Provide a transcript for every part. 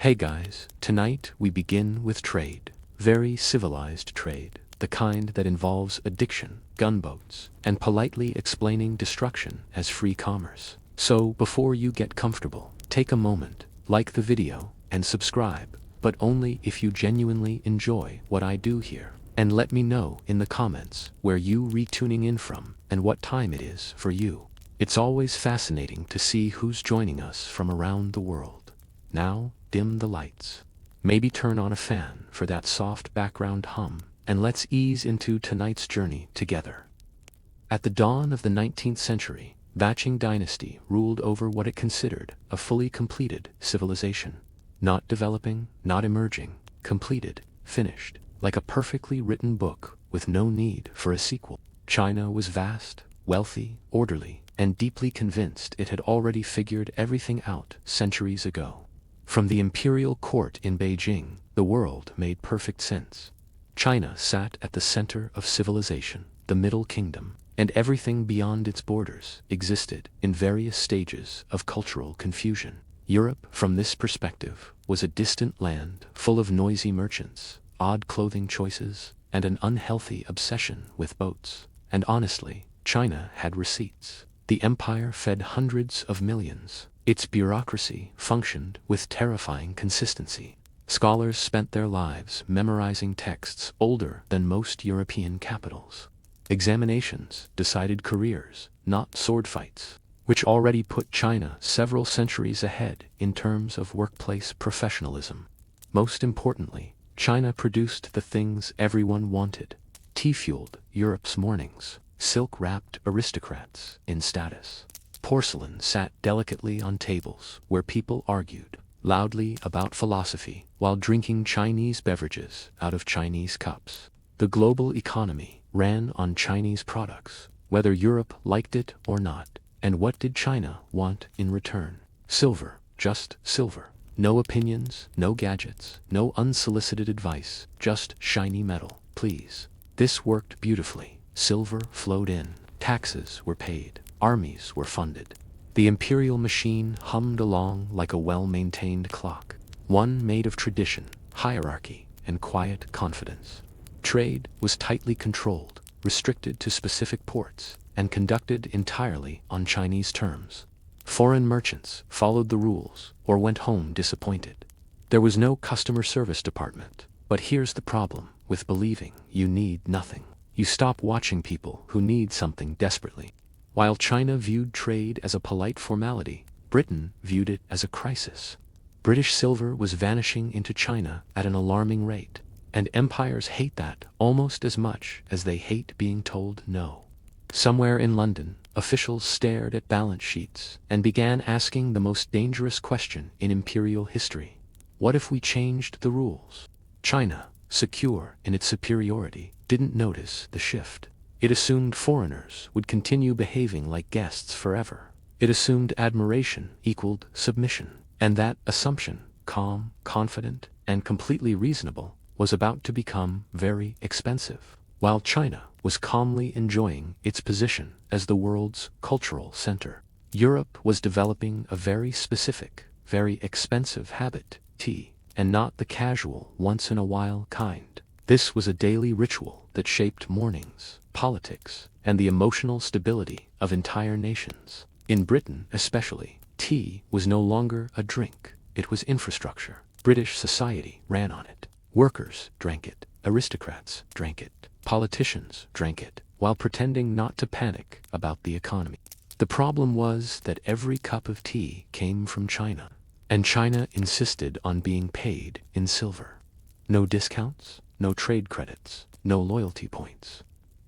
Hey guys, tonight we begin with trade. Very civilized trade, the kind that involves addiction, gunboats, and politely explaining destruction as free commerce. So before you get comfortable, take a moment, like the video, and subscribe, but only if you genuinely enjoy what I do here. And let me know in the comments where you tuning in from and what time it is for you. It's always fascinating to see who's joining us from around the world. Now, dim the lights. Maybe turn on a fan for that soft background hum, and let's ease into tonight's journey together. At the dawn of the 19th century, the Qing dynasty ruled over what it considered a fully completed civilization. Not developing, not emerging, completed, finished, like a perfectly written book with no need for a sequel. China was vast, wealthy, orderly, and deeply convinced it had already figured everything out centuries ago. From the imperial court in Beijing, the world made perfect sense. China sat at the center of civilization, the Middle Kingdom, and everything beyond its borders existed in various stages of cultural confusion. Europe, from this perspective, was a distant land full of noisy merchants, odd clothing choices, and an unhealthy obsession with boats. And honestly, China had receipts. The empire fed hundreds of millions. Its bureaucracy functioned with terrifying consistency. Scholars spent their lives memorizing texts older than most European capitals. Examinations decided careers, not sword fights, which already put China several centuries ahead in terms of workplace professionalism. Most importantly, China produced the things everyone wanted. Tea fueled Europe's mornings. Silk wrapped aristocrats in status. Porcelain sat delicately on tables where people argued loudly about philosophy while drinking Chinese beverages out of Chinese cups. The global economy ran on Chinese products, whether Europe liked it or not. And what did China want in return? Silver, just silver. No opinions, no gadgets, no unsolicited advice, just shiny metal, please. This worked beautifully. Silver flowed in, taxes were paid, armies were funded. The imperial machine hummed along like a well-maintained clock, one made of tradition, hierarchy, and quiet confidence. Trade was tightly controlled, restricted to specific ports, and conducted entirely on Chinese terms. Foreign merchants followed the rules or went home disappointed. There was no customer service department. But here's the problem with believing you need nothing. You stop watching people who need something desperately. While China viewed trade as a polite formality, Britain viewed it as a crisis. British silver was vanishing into China at an alarming rate, and empires hate that almost as much as they hate being told no. Somewhere in London, officials stared at balance sheets and began asking the most dangerous question in imperial history. What if we changed the rules? China, secure in its superiority, didn't notice the shift. It assumed foreigners would continue behaving like guests forever. It assumed admiration equaled submission. And that assumption, calm, confident, and completely reasonable, was about to become very expensive. While China was calmly enjoying its position as the world's cultural center, Europe was developing a very specific, very expensive habit, tea, and not the casual, once-in-a-while kind. This was a daily ritual that shaped mornings, politics, and the emotional stability of entire nations. In Britain especially, tea was no longer a drink, it was infrastructure. British society ran on it. Workers drank it, aristocrats drank it, politicians drank it, while pretending not to panic about the economy. The problem was that every cup of tea came from China, and China insisted on being paid in silver. No discounts, no trade credits, no loyalty points.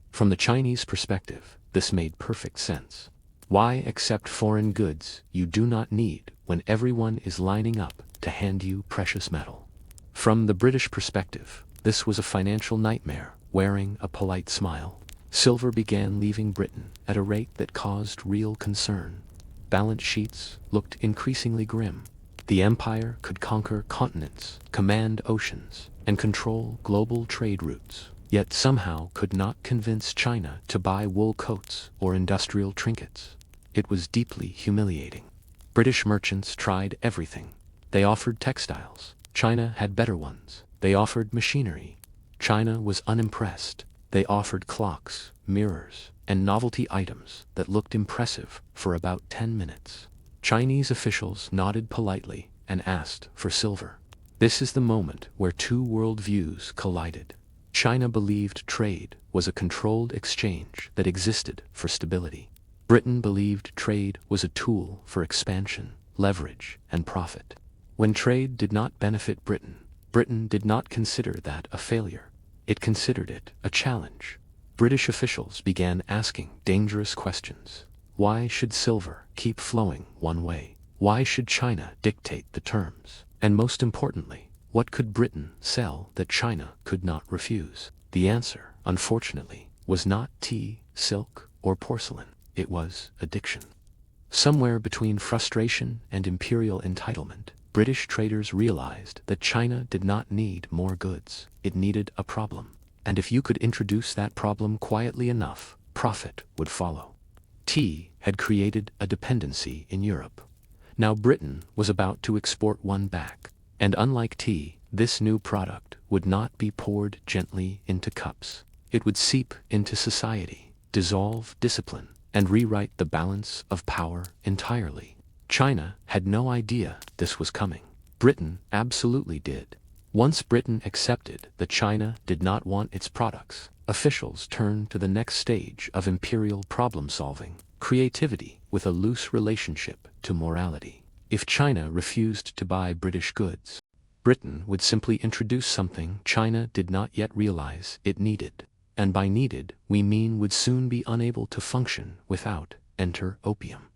From the Chinese perspective, this made perfect sense. Why accept foreign goods you do not need when everyone is lining up to hand you precious metal? From the British perspective, this was a financial nightmare. Wearing a polite smile, silver began leaving Britain at a rate that caused real concern. Balance sheets looked increasingly grim. The empire could conquer continents, command oceans, and control global trade routes, yet somehow could not convince China to buy wool coats or industrial trinkets. It was deeply humiliating. British merchants tried everything. They offered textiles. China had better ones. They offered machinery. China was unimpressed. They offered clocks, mirrors, and novelty items that looked impressive for about 10 minutes. Chinese officials nodded politely and asked for silver. This is the moment where two worldviews collided. China believed trade was a controlled exchange that existed for stability. Britain believed trade was a tool for expansion, leverage, and profit. When trade did not benefit Britain, Britain did not consider that a failure. It considered it a challenge. British officials began asking dangerous questions. Why should silver keep flowing one way? Why should China dictate the terms? And most importantly, what could Britain sell that China could not refuse? The answer, unfortunately, was not tea, silk, or porcelain. It was addiction. Somewhere between frustration and imperial entitlement, British traders realized that China did not need more goods. It needed a problem. And if you could introduce that problem quietly enough, profit would follow. Tea had created a dependency in Europe. Now Britain was about to export one back. And unlike tea, this new product would not be poured gently into cups. It would seep into society, dissolve discipline, and rewrite the balance of power entirely. China had no idea this was coming. Britain absolutely did. Once Britain accepted that China did not want its products, officials turned to the next stage of imperial problem-solving, creativity with a loose relationship to morality. If China refused to buy British goods, Britain would simply introduce something China did not yet realize it needed. And by needed, we mean would soon be unable to function without. Enter opium.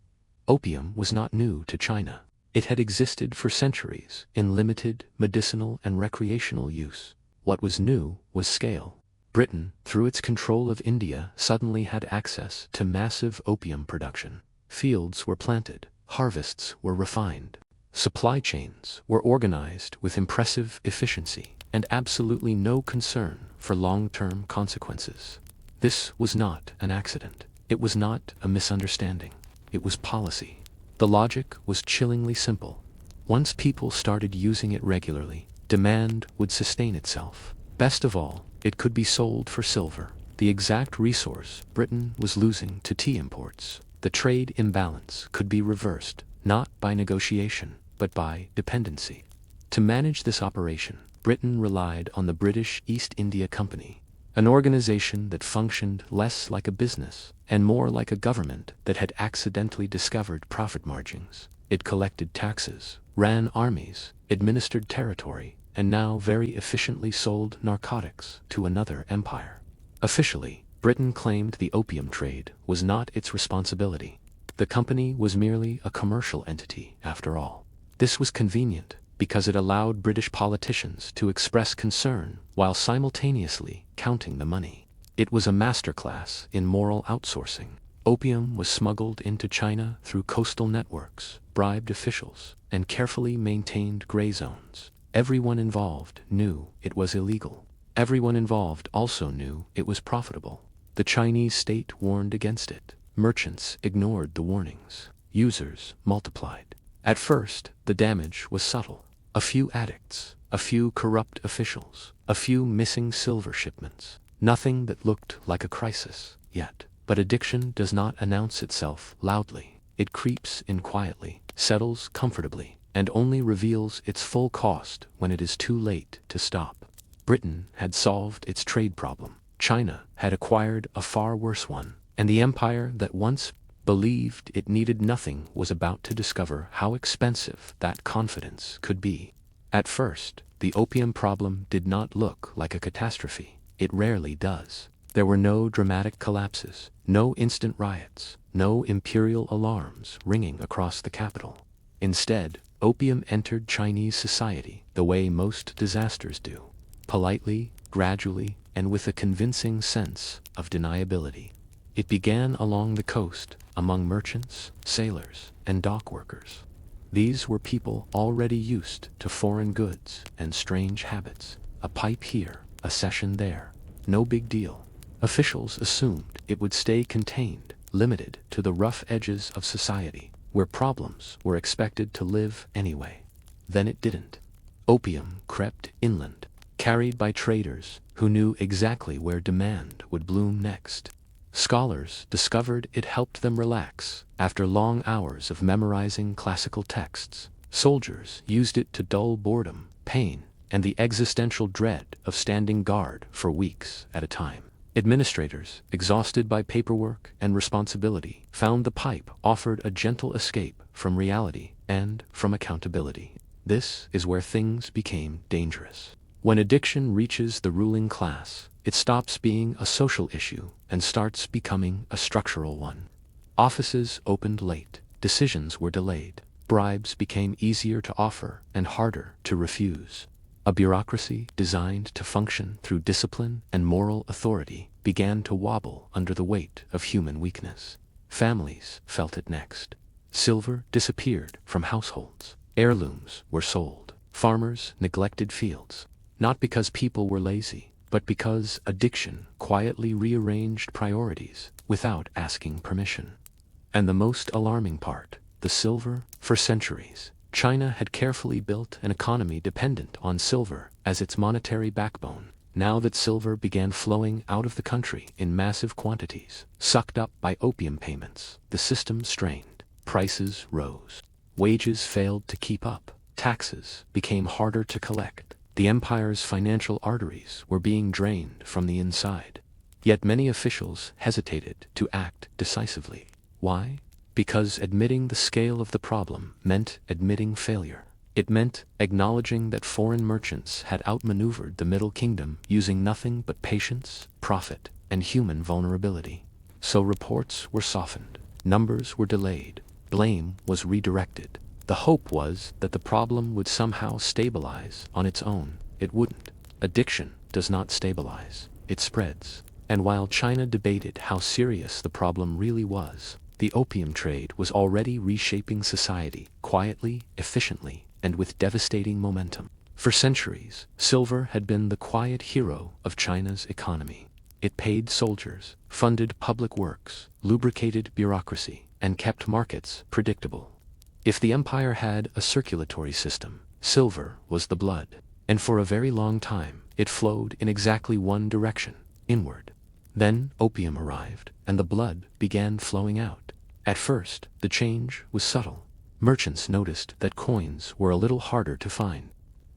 Opium was not new to China. It had existed for centuries in limited medicinal and recreational use. What was new was scale. Britain, through its control of India, suddenly had access to massive opium production. Fields were planted, harvests were refined, supply chains were organized with impressive efficiency, and absolutely no concern for long-term consequences. This was not an accident. It was not a misunderstanding. It was policy. The logic was chillingly simple. Once people started using it regularly, demand would sustain itself. Best of all, it could be sold for silver, the exact resource Britain was losing to tea imports. The trade imbalance could be reversed, not by negotiation, but by dependency. To manage this operation, Britain relied on the British East India Company, an organization that functioned less like a business and more like a government that had accidentally discovered profit margins. It collected taxes, ran armies, administered territory, and now very efficiently sold narcotics to another empire. Officially, Britain claimed the opium trade was not its responsibility. The company was merely a commercial entity, after all. This was convenient, because it allowed British politicians to express concern while simultaneously counting the money. It was a masterclass in moral outsourcing. Opium was smuggled into China through coastal networks, bribed officials, and carefully maintained gray zones. Everyone involved knew it was illegal. Everyone involved also knew it was profitable. The Chinese state warned against it. Merchants ignored the warnings. Users multiplied. At first, the damage was subtle. A few addicts, a few corrupt officials, a few missing silver shipments. Nothing that looked like a crisis yet. But addiction does not announce itself loudly. It creeps in quietly, settles comfortably, and only reveals its full cost when it is too late to stop. Britain had solved its trade problem. China had acquired a far worse one, and the empire that once believed it needed nothing was about to discover how expensive that confidence could be. At first, the opium problem did not look like a catastrophe. It rarely does. There were no dramatic collapses, no instant riots, no imperial alarms ringing across the capital. Instead, opium entered Chinese society the way most disasters do, politely, gradually, and with a convincing sense of deniability. It began along the coast, among merchants, sailors, and dock workers. These were people already used to foreign goods and strange habits. A pipe here, a session there. No big deal. Officials assumed it would stay contained, limited to the rough edges of society, where problems were expected to live anyway. then it didn't. Opium crept inland, carried by traders who knew exactly where demand would bloom next. Scholars discovered it helped them relax after long hours of memorizing classical texts. Soldiers used it to dull boredom, pain, and the existential dread of standing guard for weeks at a time. Administrators, exhausted by paperwork and responsibility, found the pipe offered a gentle escape from reality and from accountability. This is where things became dangerous. When addiction reaches the ruling class, it stops being a social issue and starts becoming a structural one. Offices opened late, decisions were delayed, bribes became easier to offer and harder to refuse. A bureaucracy designed to function through discipline and moral authority began to wobble under the weight of human weakness. Families felt it next. Silver disappeared from households. Heirlooms were sold. Farmers neglected fields, not because people were lazy, but because addiction quietly rearranged priorities without asking permission. And the most alarming part, the silver. For centuries, China had carefully built an economy dependent on silver as its monetary backbone. Now that silver began flowing out of the country in massive quantities, sucked up by opium payments, the system strained. Prices rose. Wages failed to keep up. Taxes became harder to collect. The empire's financial arteries were being drained from the inside. Yet many officials hesitated to act decisively. Why? Because admitting the scale of the problem meant admitting failure. It meant acknowledging that foreign merchants had outmaneuvered the Middle Kingdom using nothing but patience, profit, and human vulnerability. So reports were softened. Numbers were delayed. Blame was redirected. The hope was that the problem would somehow stabilize on its own. It wouldn't. Addiction does not stabilize. It spreads. And while China debated how serious the problem really was, the opium trade was already reshaping society, quietly, efficiently, and with devastating momentum. For centuries, silver had been the quiet hero of China's economy. It paid soldiers, funded public works, lubricated bureaucracy, and kept markets predictable. If the empire had a circulatory system, silver was the blood. And for a very long time, it flowed in exactly one direction, inward. Then opium arrived, and the blood began flowing out. At first, the change was subtle. Merchants noticed that coins were a little harder to find.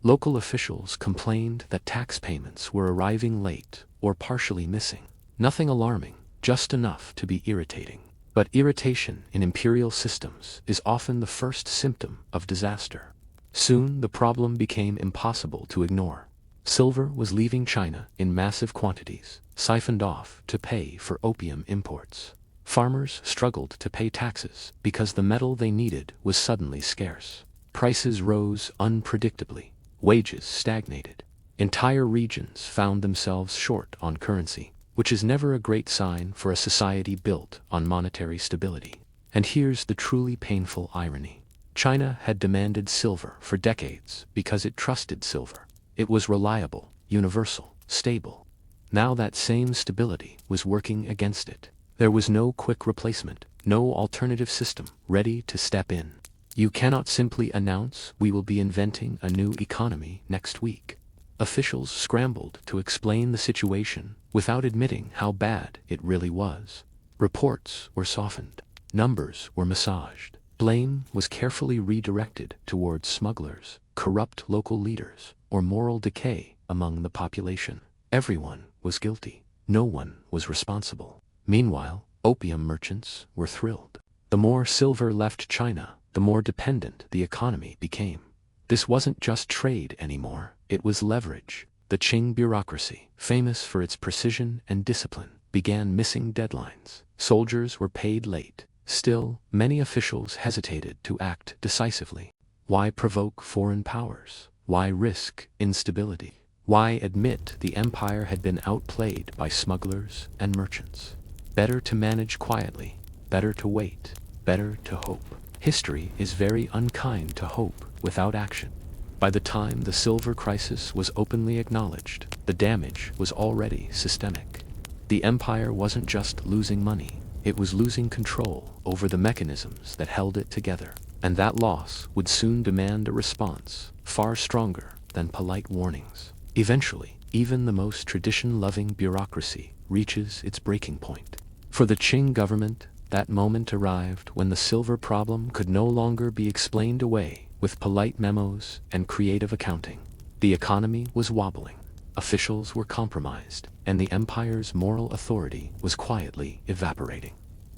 Local officials complained that tax payments were arriving late or partially missing. Nothing alarming, just enough to be irritating. But irritation in imperial systems is often the first symptom of disaster. Soon the problem became impossible to ignore. Silver was leaving China in massive quantities, siphoned off to pay for opium imports. Farmers struggled to pay taxes because the metal they needed was suddenly scarce. Prices rose unpredictably. Wages stagnated. Entire regions found themselves short on currency, which is never a great sign for a society built on monetary stability. And here's the truly painful irony. China had demanded silver for decades because it trusted silver. It was reliable, universal, stable. Now that same stability was working against it. There was no quick replacement, no alternative system ready to step in. You cannot simply announce we will be inventing a new economy next week. Officials scrambled to explain the situation without admitting how bad it really was. Reports were softened. Numbers were massaged. Blame was carefully redirected towards smugglers, corrupt local leaders, or moral decay among the population. Everyone was guilty. No one was responsible. Meanwhile, opium merchants were thrilled. The more silver left China, the more dependent the economy became. This wasn't just trade anymore, it was leverage. The Qing bureaucracy, famous for its precision and discipline, began missing deadlines. Soldiers were paid late. Still, many officials hesitated to act decisively. Why provoke foreign powers? Why risk instability? Why admit the empire had been outplayed by smugglers and merchants? Better to manage quietly, better to wait, better to hope. History is very unkind to hope without action. By the time the silver crisis was openly acknowledged, the damage was already systemic. The empire wasn't just losing money, it was losing control over the mechanisms that held it together. and that loss would soon demand a response far stronger than polite warnings. Eventually, even the most tradition-loving bureaucracy reaches its breaking point. For the Qing government, that moment arrived when the silver problem could no longer be explained away with polite memos and creative accounting. The economy was wobbling, officials were compromised, and the empire's moral authority was quietly evaporating.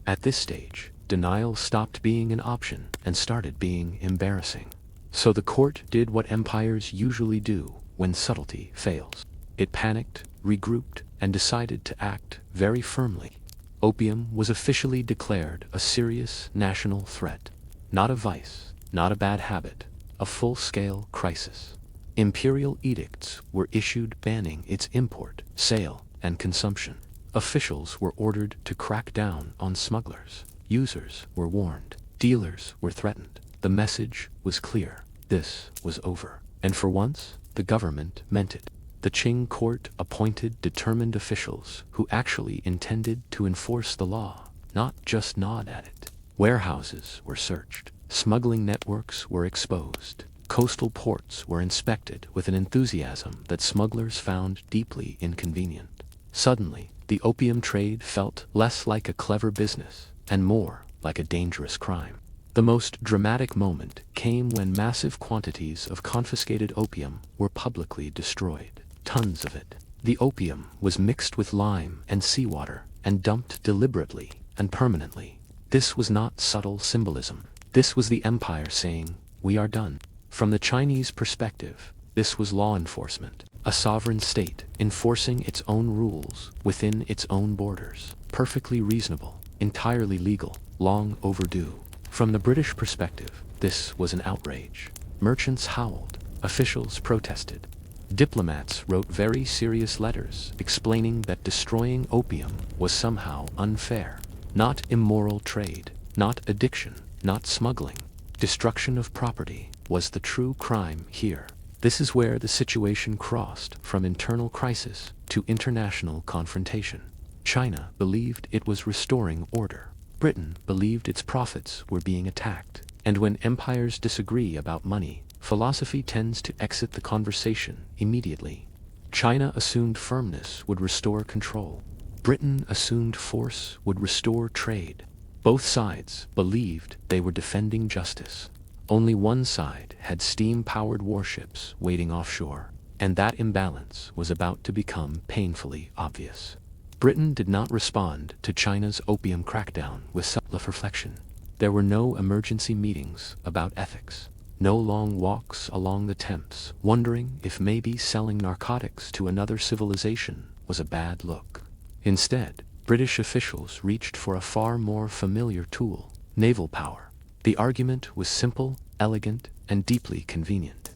At this stage, denial stopped being an option and started being embarrassing. So the court did what empires usually do when subtlety fails. It panicked, regrouped, and decided to act very firmly. Opium was officially declared a serious national threat. Not a vice, not a bad habit, a full-scale crisis. Imperial edicts were issued banning its import, sale, and consumption. Officials were ordered to crack down on smugglers. Users were warned. Dealers were threatened. The message was clear. This was over. And for once, the government meant it. The Qing court appointed determined officials who actually intended to enforce the law, not just nod at it. Warehouses were searched. Smuggling networks were exposed. Coastal ports were inspected with an enthusiasm that smugglers found deeply inconvenient. Suddenly, the opium trade felt less like a clever business and more like a dangerous crime. The most dramatic moment came when massive quantities of confiscated opium were publicly destroyed. Tons of it. The opium was mixed with lime and seawater and dumped deliberately and permanently. This was not subtle symbolism. This was the empire saying, "We are done." From the Chinese perspective, this was law enforcement, a sovereign state enforcing its own rules within its own borders. Perfectly reasonable, entirely legal, long overdue. From the British perspective, this was an outrage. Merchants howled, officials protested. Diplomats wrote very serious letters explaining that destroying opium was somehow unfair. Not immoral trade, not addiction, not smuggling. Destruction of property was the true crime here. This is where the situation crossed from internal crisis to international confrontation. China believed it was restoring order. Britain believed its profits were being attacked. And when empires disagree about money, philosophy tends to exit the conversation immediately. China assumed firmness would restore control. Britain assumed force would restore trade. Both sides believed they were defending justice. Only one side had steam-powered warships waiting offshore, and that imbalance was about to become painfully obvious. Britain did not respond to China's opium crackdown with self-reflection. There were no emergency meetings about ethics. No long walks along the Thames, wondering if maybe selling narcotics to another civilization was a bad look. Instead, British officials reached for a far more familiar tool: naval power. The argument was simple, elegant, and deeply convenient.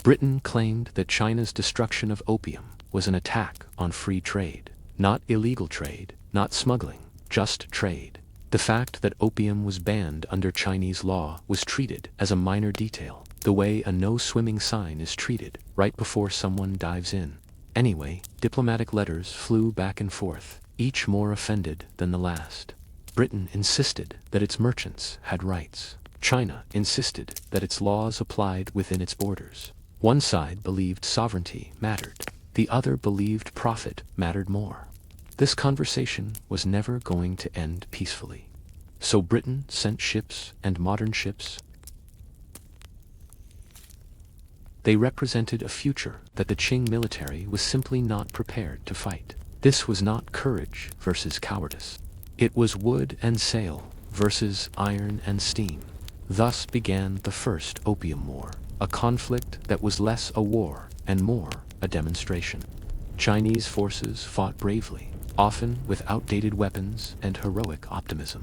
Britain claimed that China's destruction of opium was an attack on free trade. Not illegal trade, not smuggling, just trade. The fact that opium was banned under Chinese law was treated as a minor detail, the way a no-swimming sign is treated right before someone dives in. Anyway, diplomatic letters flew back and forth, each more offended than the last. Britain insisted that its merchants had rights. China insisted that its laws applied within its borders. One side believed sovereignty mattered. The other believed profit mattered more. This conversation was never going to end peacefully. So Britain sent ships and modern ships. They represented a future that the Qing military was simply not prepared to fight. This was not courage versus cowardice. It was wood and sail versus iron and steam. Thus began the First Opium War, a conflict that was less a war and more a demonstration. Chinese forces fought bravely, often with outdated weapons and heroic optimism.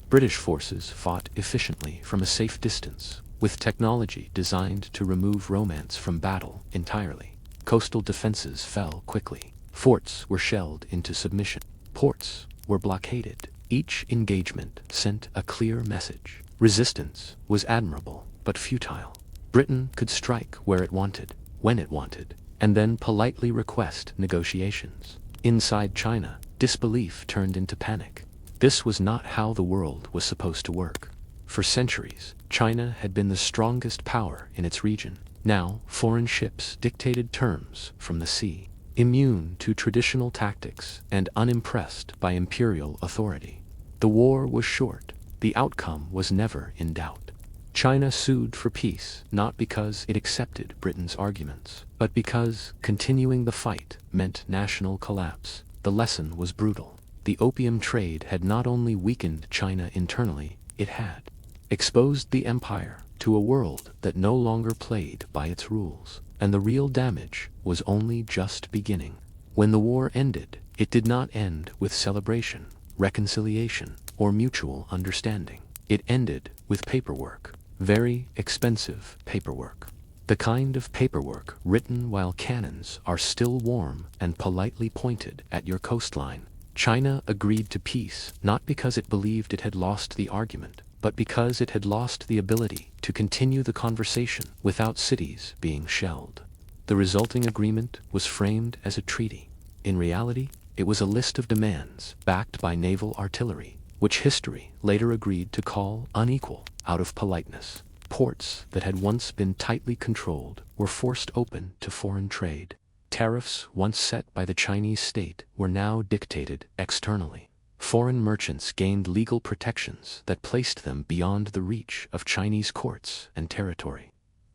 British forces fought efficiently from a safe distance, with technology designed to remove romance from battle entirely. Coastal defenses fell quickly. Forts were shelled into submission. Ports were blockaded. Each engagement sent a clear message. Resistance was admirable, but futile. Britain could strike where it wanted, when it wanted, and then politely request negotiations. Inside China, disbelief turned into panic. This was not how the world was supposed to work. For centuries, China had been the strongest power in its region. Now, foreign ships dictated terms from the sea. Immune to traditional tactics and unimpressed by imperial authority. The war was short. The outcome was never in doubt. China sued for peace, not because it accepted Britain's arguments, but because continuing the fight meant national collapse. The lesson was brutal. The opium trade had not only weakened China internally, it had exposed the empire to a world that no longer played by its rules. And the real damage was only just beginning. When the war ended, it did not end with celebration, reconciliation, or mutual understanding. It ended with paperwork. Very expensive paperwork. The kind of paperwork written while cannons are still warm and politely pointed at your coastline. China agreed to peace not because it believed it had lost the argument, but because it had lost the ability to continue the conversation without cities being shelled. The resulting agreement was framed as a treaty. In reality, it was a list of demands backed by naval artillery, which history later agreed to call unequal out of politeness. Ports that had once been tightly controlled were forced open to foreign trade. Tariffs once set by the Chinese state were now dictated externally. Foreign merchants gained legal protections that placed them beyond the reach of Chinese courts and territory.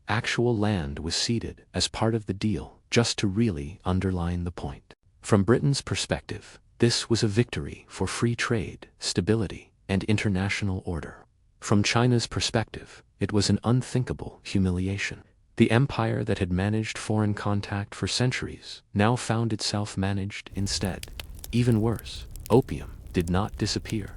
Actual land was ceded as part of the deal, just to really underline the point. From Britain's perspective, this was a victory for free trade, stability, and international order. From China's perspective, it was an unthinkable humiliation. The empire that had managed foreign contact for centuries now found itself managed instead. Even worse, opium did not disappear.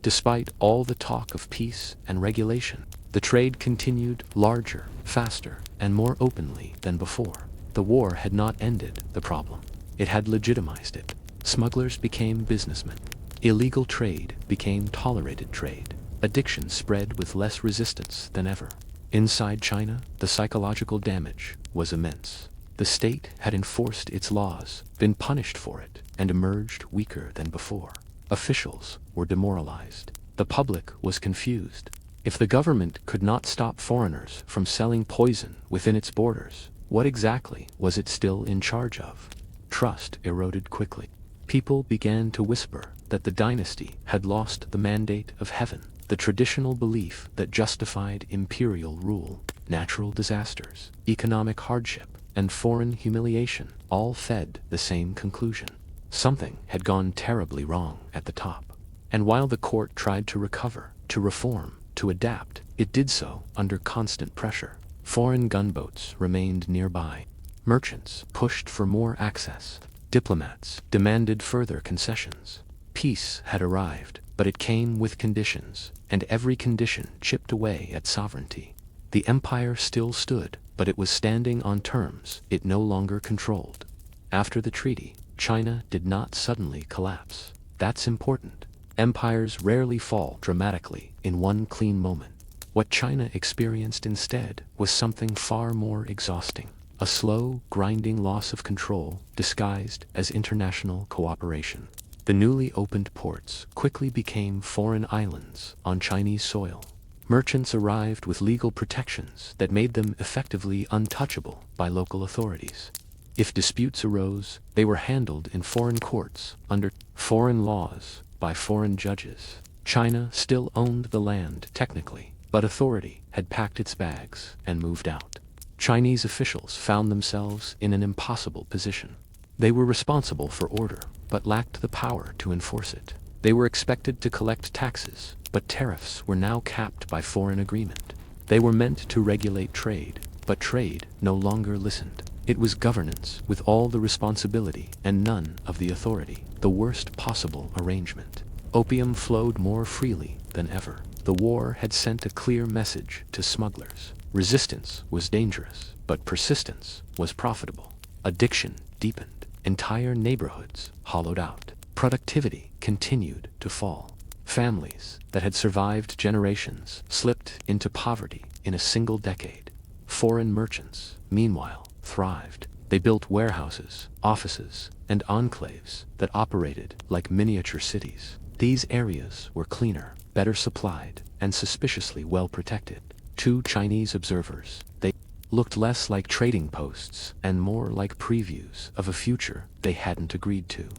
Despite all the talk of peace and regulation, the trade continued larger, faster, and more openly than before. The war had not ended the problem. It had legitimized it. Smugglers became businessmen. Illegal trade became tolerated trade. Addiction spread with less resistance than ever. Inside China, the psychological damage was immense. The state had enforced its laws, been punished for it, and emerged weaker than before. Officials were demoralized. The public was confused. If the government could not stop foreigners from selling poison within its borders, what exactly was it still in charge of? Trust eroded quickly. People began to whisper that the dynasty had lost the mandate of heaven, the traditional belief that justified imperial rule. Natural disasters, economic hardship, and foreign humiliation all fed the same conclusion. Something had gone terribly wrong at the top. And while the court tried to recover, to reform, to adapt, it did so under constant pressure. Foreign gunboats remained nearby. Merchants pushed for more access. Diplomats demanded further concessions. Peace had arrived, but it came with conditions, and every condition chipped away at sovereignty. The empire still stood, but it was standing on terms it no longer controlled. After the treaty, China did not suddenly collapse. That's important. Empires rarely fall dramatically in one clean moment. What China experienced instead was something far more exhausting. A slow, grinding loss of control disguised as international cooperation. The newly opened ports quickly became foreign islands on Chinese soil. Merchants arrived with legal protections that made them effectively untouchable by local authorities. If disputes arose, they were handled in foreign courts, under foreign laws, by foreign judges. China still owned the land technically, but authority had packed its bags and moved out. Chinese officials found themselves in an impossible position. They were responsible for order, but lacked the power to enforce it. They were expected to collect taxes, but tariffs were now capped by foreign agreement. They were meant to regulate trade, but trade no longer listened. It was governance with all the responsibility and none of the authority, the worst possible arrangement. Opium flowed more freely than ever. The war had sent a clear message to smugglers. Resistance was dangerous, but persistence was profitable. Addiction deepened. Entire neighborhoods hollowed out. Productivity continued to fall. Families that had survived generations slipped into poverty in a single decade. Foreign merchants, meanwhile, thrived. They built warehouses, offices, and enclaves that operated like miniature cities. These areas were cleaner, better supplied, and suspiciously well protected. Two Chinese observers, they looked less like trading posts and more like previews of a future they hadn't agreed to.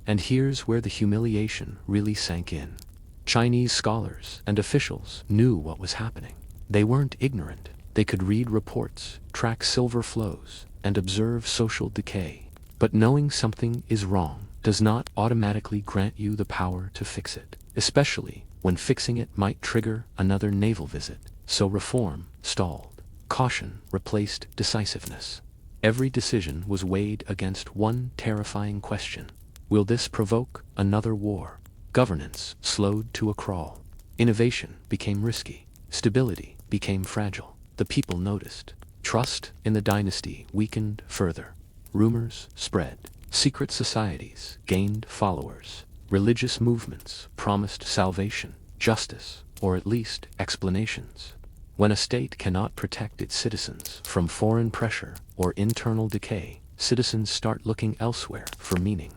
And here's where the humiliation really sank in. Chinese scholars and officials knew what was happening. They weren't ignorant. They could read reports, track silver flows, and observe social decay. But knowing something is wrong does not automatically grant you the power to fix it, especially when fixing it might trigger another naval visit. So reform stalled. Caution replaced decisiveness. Every decision was weighed against one terrifying question. Will this provoke another war? Governance slowed to a crawl. Innovation became risky. Stability became fragile. The people noticed. Trust in the dynasty weakened further. Rumors spread. Secret societies gained followers. Religious movements promised salvation, justice, or at least explanations. When a state cannot protect its citizens from foreign pressure or internal decay, citizens start looking elsewhere for meaning.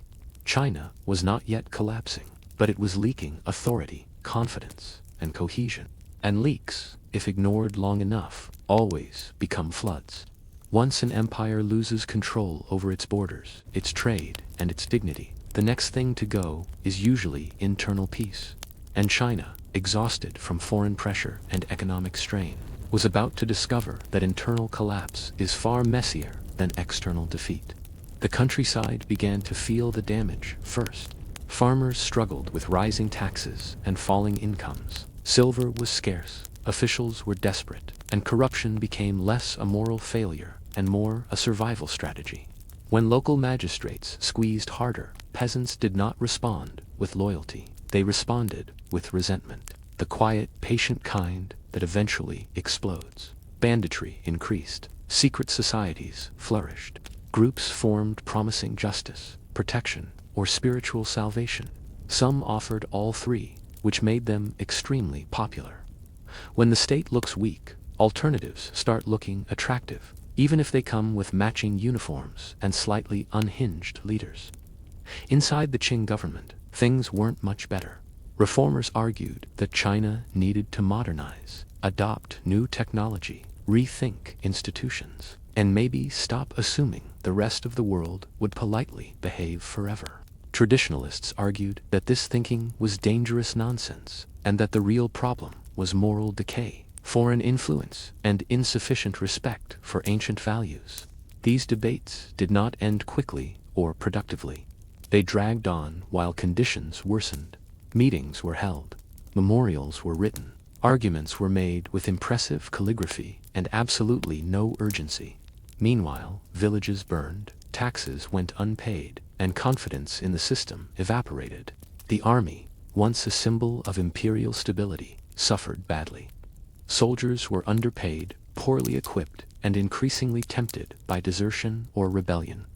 China was not yet collapsing, but it was leaking authority, confidence, and cohesion. And leaks, if ignored long enough, always become floods. Once an empire loses control over its borders, its trade, and its dignity, the next thing to go is usually internal peace. And China, exhausted from foreign pressure and economic strain, was about to discover that internal collapse is far messier than external defeat. The countryside began to feel the damage first. Farmers struggled with rising taxes and falling incomes. Silver was scarce, officials were desperate, and corruption became less a moral failure and more a survival strategy. When local magistrates squeezed harder, peasants did not respond with loyalty. They responded with resentment, the quiet, patient kind that eventually explodes. Banditry increased. Secret societies flourished. Groups formed promising justice, protection, or spiritual salvation. Some offered all three, which made them extremely popular. When the state looks weak, alternatives start looking attractive, even if they come with matching uniforms and slightly unhinged leaders. Inside the Qing government, things weren't much better. Reformers argued that China needed to modernize, adopt new technology, rethink institutions, and maybe stop assuming the rest of the world would politely behave forever. Traditionalists argued that this thinking was dangerous nonsense, and that the real problem was moral decay, foreign influence, and insufficient respect for ancient values. These debates did not end quickly or productively. They dragged on while conditions worsened. Meetings were held. Memorials were written. Arguments were made with impressive calligraphy and absolutely no urgency. Meanwhile, villages burned, taxes went unpaid, and confidence in the system evaporated. The army, once a symbol of imperial stability, suffered badly. Soldiers were underpaid, poorly equipped, and increasingly tempted by desertion or rebellion.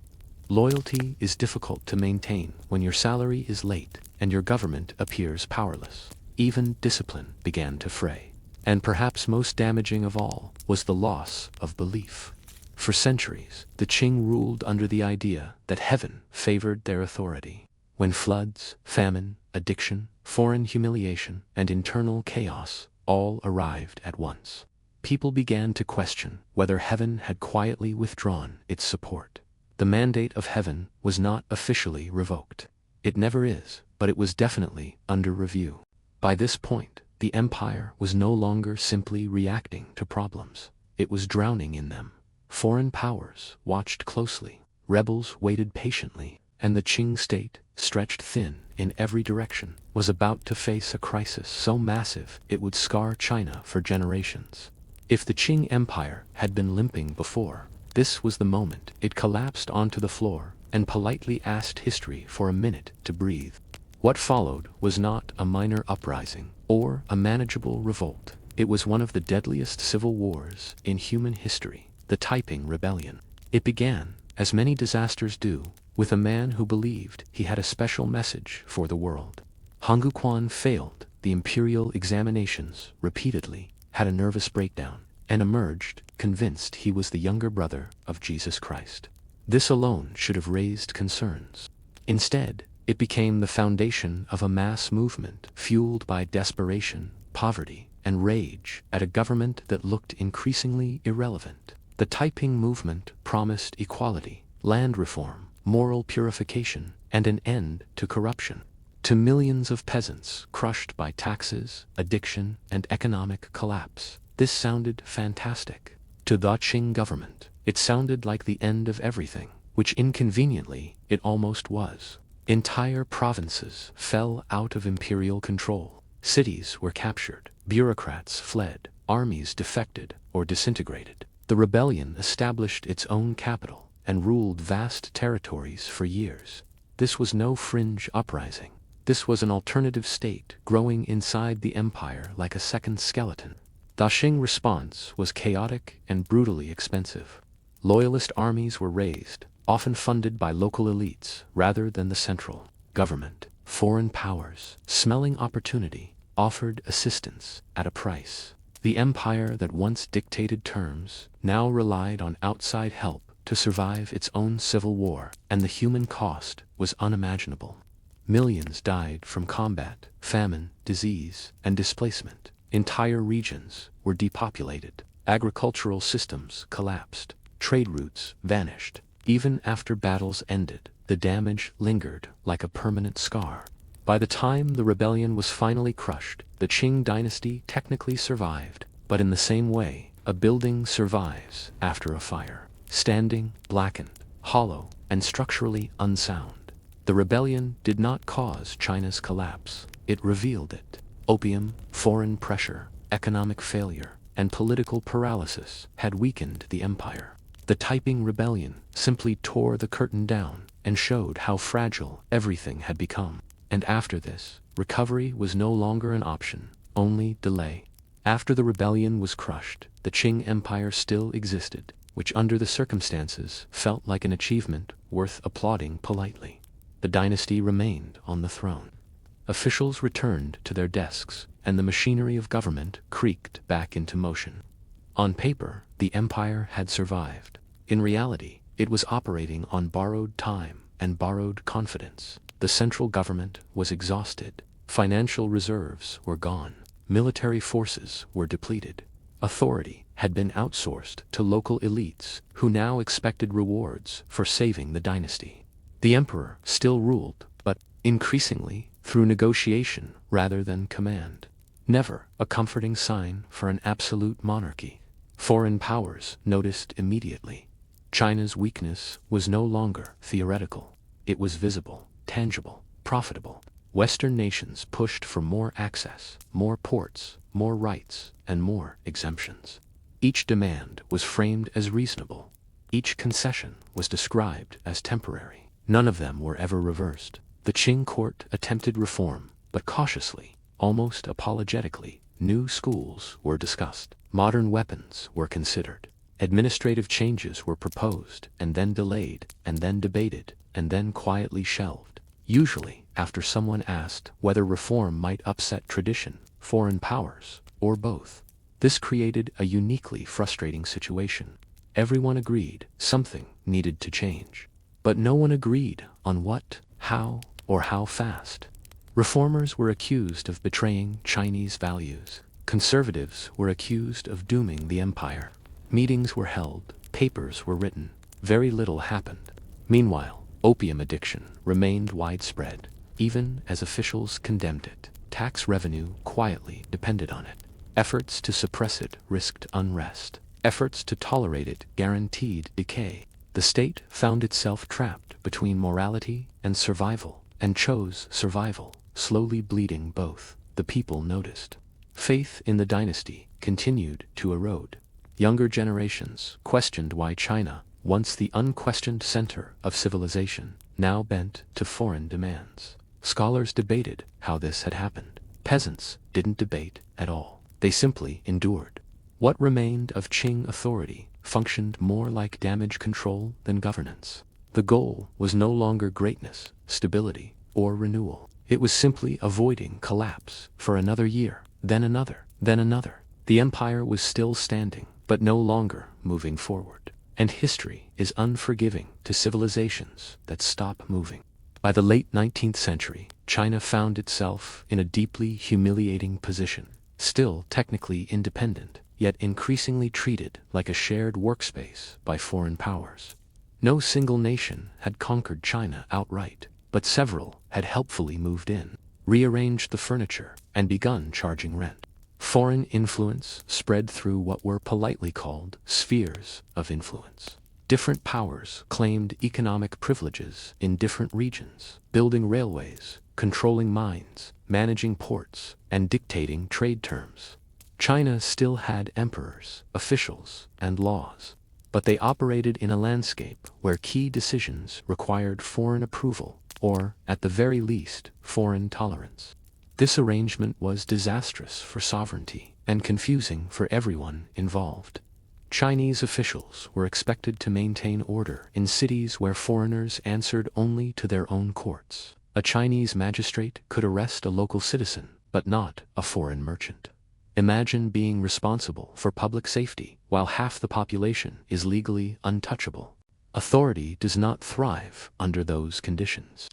Loyalty is difficult to maintain when your salary is late and your government appears powerless. Even discipline began to fray. And perhaps most damaging of all was the loss of belief. For centuries, the Qing ruled under the idea that heaven favored their authority. When floods, famine, addiction, foreign humiliation, and internal chaos all arrived at once, people began to question whether heaven had quietly withdrawn its support. The mandate of heaven was not officially revoked. It never is, but it was definitely under review. By this point, the empire was no longer simply reacting to problems. It was drowning in them. Foreign powers watched closely, rebels waited patiently, and the Qing state, stretched thin in every direction, was about to face a crisis so massive it would scar China for generations. If the Qing Empire had been limping before, this was the moment it collapsed onto the floor and politely asked history for a minute to breathe. What followed was not a minor uprising or a manageable revolt. It was one of the deadliest civil wars in human history, the Taiping Rebellion. It began, as many disasters do, with a man who believed he had a special message for the world. Hongguquan failed the imperial examinations repeatedly, had a nervous breakdown, and emerged convinced he was the younger brother of Jesus Christ. This alone should have raised concerns. Instead, It became the foundation of a mass movement fueled by desperation, poverty, and rage at a government that looked increasingly irrelevant. The Taiping movement promised equality, land reform, moral purification, and an end to corruption. To millions of peasants crushed by taxes, addiction, and economic collapse, this sounded fantastic. To the Qing government, it sounded like the end of everything, which inconveniently it almost was. Entire provinces fell out of imperial control. Cities were captured, bureaucrats fled, armies defected or disintegrated. The rebellion established its own capital and ruled vast territories for years. This was no fringe uprising. This was an alternative state growing inside the empire like a second skeleton. The Qing response was chaotic and brutally expensive. Loyalist armies were raised, often funded by local elites rather than the central government. Foreign powers, smelling opportunity, offered assistance at a price. The empire that once dictated terms now relied on outside help to survive its own civil war, and the human cost was unimaginable. Millions died from combat, famine, disease, and displacement. Entire regions were depopulated. Agricultural systems collapsed. Trade routes vanished. Even after battles ended, the damage lingered like a permanent scar. By the time the rebellion was finally crushed, the Qing dynasty technically survived, but in the same way, a building survives after a fire. Standing, blackened, hollow, and structurally unsound. The rebellion did not cause China's collapse. It revealed it. Opium, foreign pressure, economic failure, and political paralysis had weakened the empire. The Taiping Rebellion simply tore the curtain down and showed how fragile everything had become. And after this, recovery was no longer an option, only delay. After the rebellion was crushed, the Qing Empire still existed, which under the circumstances felt like an achievement worth applauding politely. The dynasty remained on the throne. Officials returned to their desks, and the machinery of government creaked back into motion. On paper, the empire had survived. In reality, it was operating on borrowed time and borrowed confidence. The central government was exhausted. Financial reserves were gone. Military forces were depleted. Authority had been outsourced to local elites who now expected rewards for saving the dynasty. The emperor still ruled, but increasingly through negotiation rather than command. Never a comforting sign for an absolute monarchy. Foreign powers noticed immediately. China's weakness was no longer theoretical. It was visible, tangible, profitable. Western nations pushed for more access, more ports, more rights, and more exemptions. Each demand was framed as reasonable. Each concession was described as temporary. None of them were ever reversed. The Qing court attempted reform, but cautiously, almost apologetically. New schools were discussed. Modern weapons were considered. Administrative changes were proposed, and then delayed, and then debated, and then quietly shelved. Usually, after someone asked whether reform might upset tradition, foreign powers, or both. This created a uniquely frustrating situation. Everyone agreed something needed to change. But no one agreed on what, how, or how fast. Reformers were accused of betraying Chinese values. Conservatives were accused of dooming the empire. Meetings were held, papers were written. Very little happened. Meanwhile, opium addiction remained widespread, even as officials condemned it. Tax revenue quietly depended on it. Efforts to suppress it risked unrest. Efforts to tolerate it guaranteed decay. The state found itself trapped between morality and survival, and chose survival, slowly bleeding both. The people noticed. Faith in the dynasty continued to erode. Younger generations questioned why China, once the unquestioned center of civilization, now bent to foreign demands. Scholars debated how this had happened. Peasants didn't debate at all. They simply endured. What remained of Qing authority functioned more like damage control than governance. The goal was no longer greatness, stability, or renewal. It was simply avoiding collapse for another year, then another, then another. The empire was still standing, but no longer moving forward. And history is unforgiving to civilizations that stop moving. By the late 19th century, China found itself in a deeply humiliating position. Still technically independent, yet increasingly treated like a shared workspace by foreign powers. No single nation had conquered China outright, but several had helpfully moved in, rearranged the furniture, and begun charging rent. Foreign influence spread through what were politely called spheres of influence. Different powers claimed economic privileges in different regions, building railways, controlling mines, managing ports, and dictating trade terms. China still had emperors, officials, and laws, but they operated in a landscape where key decisions required foreign approval, or, at the very least, foreign tolerance. This arrangement was disastrous for sovereignty and confusing for everyone involved. Chinese officials were expected to maintain order in cities where foreigners answered only to their own courts. A Chinese magistrate could arrest a local citizen, but not a foreign merchant. Imagine being responsible for public safety while half the population is legally untouchable. Authority does not thrive under those conditions.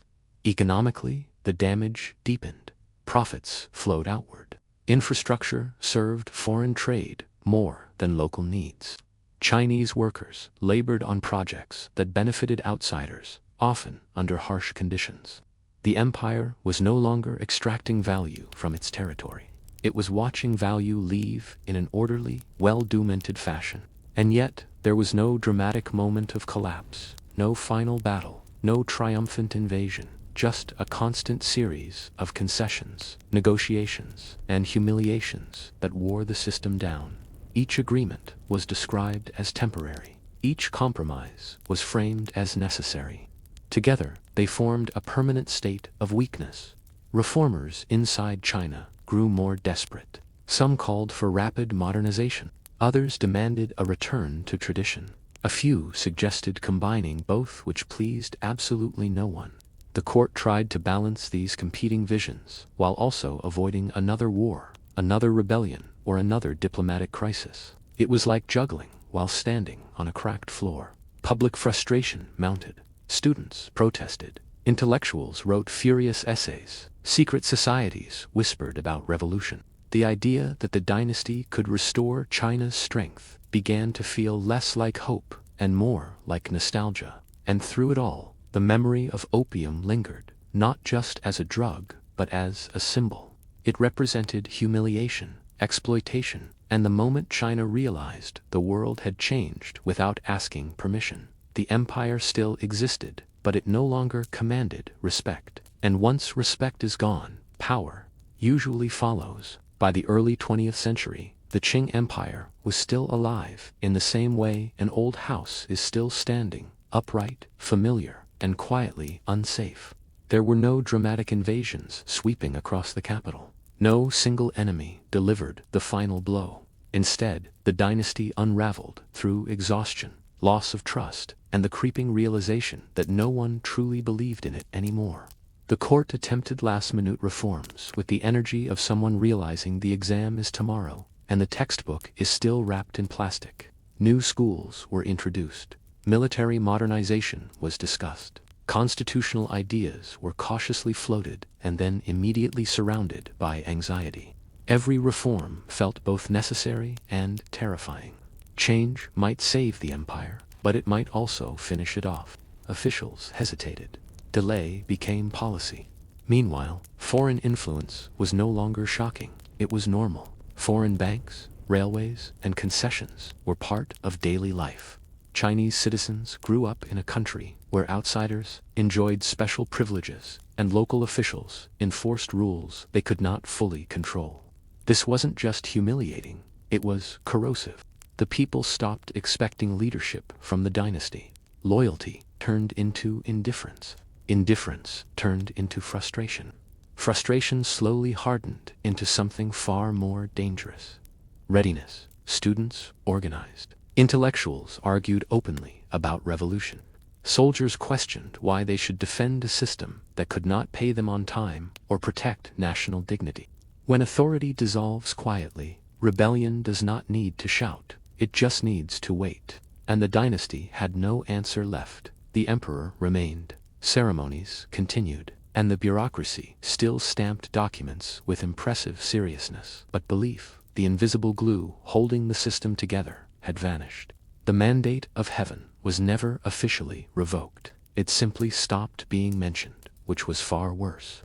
Economically, the damage deepened. Profits flowed outward. Infrastructure served foreign trade more than local needs. Chinese workers labored on projects that benefited outsiders, often under harsh conditions. The empire was no longer extracting value from its territory. It was watching value leave in an orderly, well-documented fashion. And yet, there was no dramatic moment of collapse, no final battle, no triumphant invasion, just a constant series of concessions, negotiations, and humiliations that wore the system down. Each agreement was described as temporary. Each compromise was framed as necessary. Together, they formed a permanent state of weakness. Reformers inside China grew more desperate. Some called for rapid modernization. Others demanded a return to tradition. A few suggested combining both, which pleased absolutely no one. The court tried to balance these competing visions, while also avoiding another war, another rebellion, or another diplomatic crisis. It was like juggling while standing on a cracked floor. Public frustration mounted. Students protested. Intellectuals wrote furious essays. Secret societies whispered about revolution. The idea that the dynasty could restore China's strength began to feel less like hope and more like nostalgia. And through it all, the memory of opium lingered, not just as a drug, but as a symbol. It represented humiliation, exploitation, and the moment China realized the world had changed without asking permission. The empire still existed, but it no longer commanded respect. And once respect is gone, power usually follows. By the early 20th century, the Qing Empire was still alive in the same way an old house is still standing, upright, familiar, and quietly unsafe. There were no dramatic invasions sweeping across the capital. No single enemy delivered the final blow. Instead, the dynasty unraveled through exhaustion, loss of trust, and the creeping realization that no one truly believed in it anymore. The court attempted last-minute reforms with the energy of someone realizing the exam is tomorrow, and the textbook is still wrapped in plastic. New schools were introduced. Military modernization was discussed. Constitutional ideas were cautiously floated and then immediately surrounded by anxiety. Every reform felt both necessary and terrifying. Change might save the empire, but it might also finish it off. Officials hesitated. Delay became policy. Meanwhile, foreign influence was no longer shocking. It was normal. Foreign banks, railways, and concessions were part of daily life. Chinese citizens grew up in a country where outsiders enjoyed special privileges and local officials enforced rules they could not fully control. This wasn't just humiliating, it was corrosive. The people stopped expecting leadership from the dynasty. Loyalty turned into indifference. Indifference turned into frustration. Frustration slowly hardened into something far more dangerous. Readiness. Students organized. Intellectuals argued openly about revolution. Soldiers questioned why they should defend a system that could not pay them on time or protect national dignity. When authority dissolves quietly, rebellion does not need to shout, it just needs to wait. And the dynasty had no answer left. The emperor remained. Ceremonies continued, and the bureaucracy still stamped documents with impressive seriousness. But belief, the invisible glue holding the system together, had vanished. The mandate of heaven was never officially revoked. It simply stopped being mentioned, which was far worse.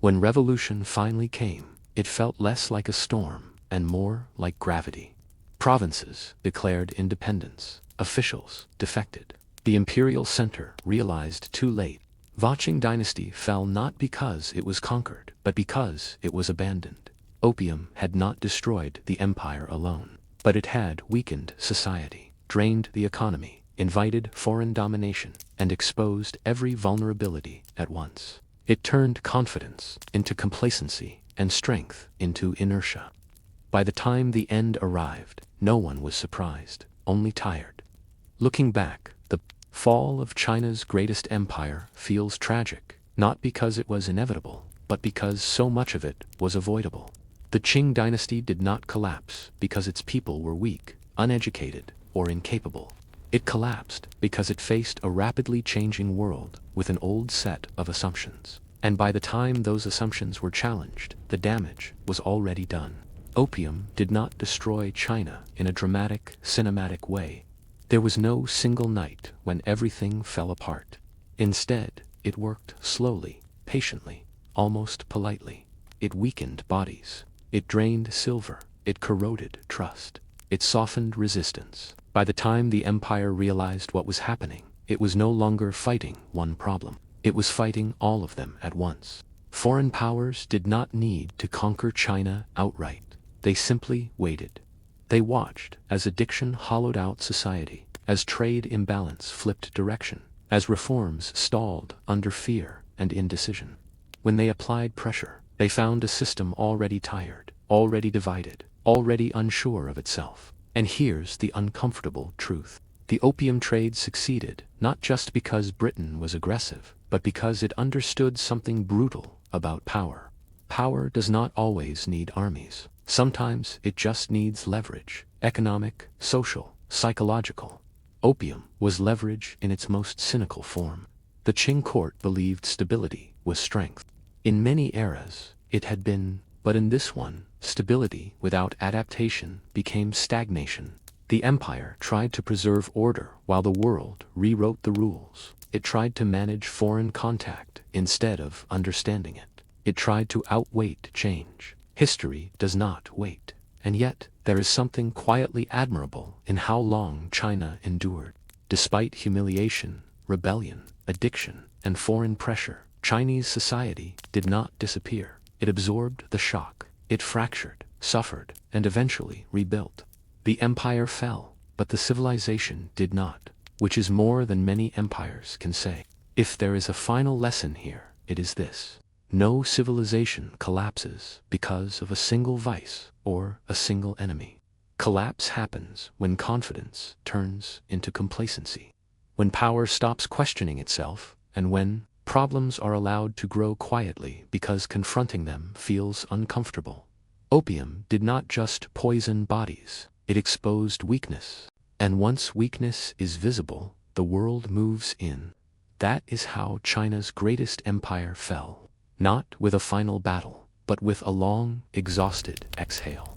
When revolution finally came, it felt less like a storm and more like gravity. Provinces declared independence. Officials defected. The imperial center realized too late. The Qing dynasty fell not because it was conquered, but because it was abandoned. Opium had not destroyed the empire alone, but it had weakened society, drained the economy, invited foreign domination, and exposed every vulnerability at once. It turned confidence into complacency and strength into inertia. By the time the end arrived, no one was surprised, only tired. Looking back, the fall of China's greatest empire feels tragic, not because it was inevitable, but because so much of it was avoidable. The Qing dynasty did not collapse because its people were weak, uneducated, or incapable. It collapsed because it faced a rapidly changing world with an old set of assumptions. And by the time those assumptions were challenged, the damage was already done. Opium did not destroy China in a dramatic, cinematic way. There was no single night when everything fell apart. Instead, it worked slowly, patiently, almost politely. It weakened bodies. It drained silver. It corroded trust. It softened resistance. By the time the empire realized what was happening, it was no longer fighting one problem. It was fighting all of them at once. Foreign powers did not need to conquer China outright. They simply waited. They watched as addiction hollowed out society, as trade imbalance flipped direction, as reforms stalled under fear and indecision. When they applied pressure, they found a system already tired, already divided, already unsure of itself. And here's the uncomfortable truth. The opium trade succeeded, not just because Britain was aggressive, but because it understood something brutal about power. Power does not always need armies. Sometimes it just needs leverage, economic, social, psychological. Opium was leverage in its most cynical form. The Qing court believed stability was strength. In many eras, it had been, but in this one, stability without adaptation became stagnation. The empire tried to preserve order while the world rewrote the rules. It tried to manage foreign contact instead of understanding it. It tried to outweight change. History does not wait. And yet, there is something quietly admirable in how long China endured. Despite humiliation, rebellion, addiction, and foreign pressure, Chinese society did not disappear. It absorbed the shock. It fractured, suffered, and eventually rebuilt. The empire fell, but the civilization did not, which is more than many empires can say. If there is a final lesson here, it is this. No civilization collapses because of a single vice or a single enemy. Collapse happens when confidence turns into complacency, when power stops questioning itself, and when problems are allowed to grow quietly because confronting them feels uncomfortable. Opium did not just poison bodies, it exposed weakness. And once weakness is visible, the world moves in. That is how China's greatest empire fell. Not with a final battle, but with a long, exhausted exhale.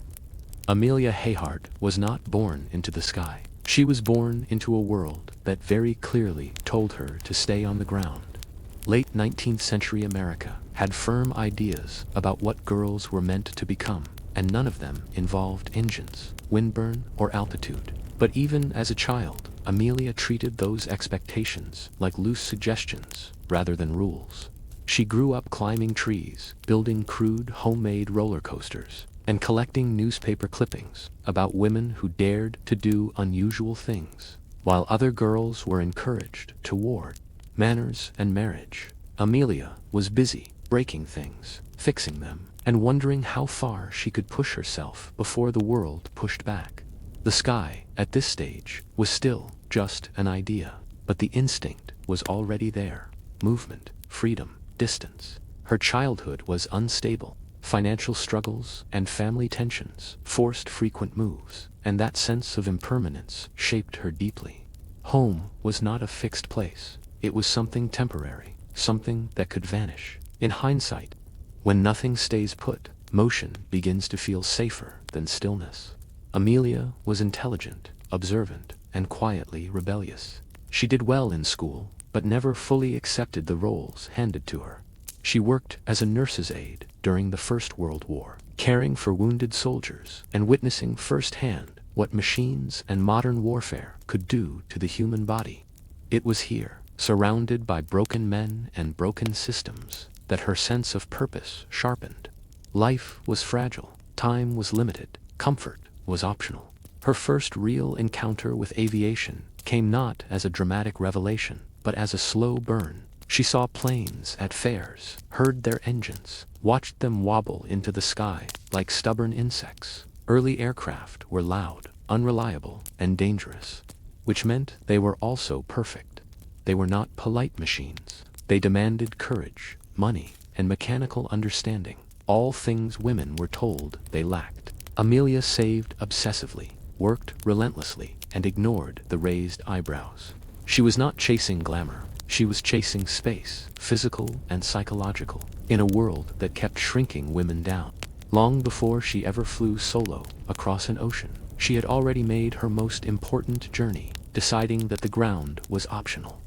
Amelia Earhart was not born into the sky. She was born into a world that very clearly told her to stay on the ground. Late 19th century America had firm ideas about what girls were meant to become, and none of them involved engines, windburn, or altitude. But even as a child, Amelia treated those expectations like loose suggestions rather than rules. She grew up climbing trees, building crude homemade roller coasters, and collecting newspaper clippings about women who dared to do unusual things, while other girls were encouraged toward manners and marriage. Amelia was busy breaking things, fixing them, and wondering how far she could push herself before the world pushed back. The sky, at this stage, was still just an idea, but the instinct was already there. Movement, freedom, distance. Her childhood was unstable. Financial struggles and family tensions forced frequent moves, and that sense of impermanence shaped her deeply. Home was not a fixed place. It was something temporary, something that could vanish. In hindsight, when nothing stays put, motion begins to feel safer than stillness. Amelia was intelligent, observant, and quietly rebellious. She did well in school, but never fully accepted the roles handed to her. She worked as a nurse's aide during the First World War, caring for wounded soldiers and witnessing firsthand what machines and modern warfare could do to the human body. It was here, surrounded by broken men and broken systems, that her sense of purpose sharpened. Life was fragile, time was limited, comfort was optional. Her first real encounter with aviation came not as a dramatic revelation, but as a slow burn. She saw planes at fairs, heard their engines, watched them wobble into the sky like stubborn insects. Early aircraft were loud, unreliable, and dangerous, which meant they were also perfect. They were not polite machines. They demanded courage, money, and mechanical understanding, all things women were told they lacked. Amelia saved obsessively, worked relentlessly, and ignored the raised eyebrows. She was not chasing glamour. She was chasing space, physical and psychological, in a world that kept shrinking women down. Long before she ever flew solo across an ocean, she had already made her most important journey, deciding that the ground was optional.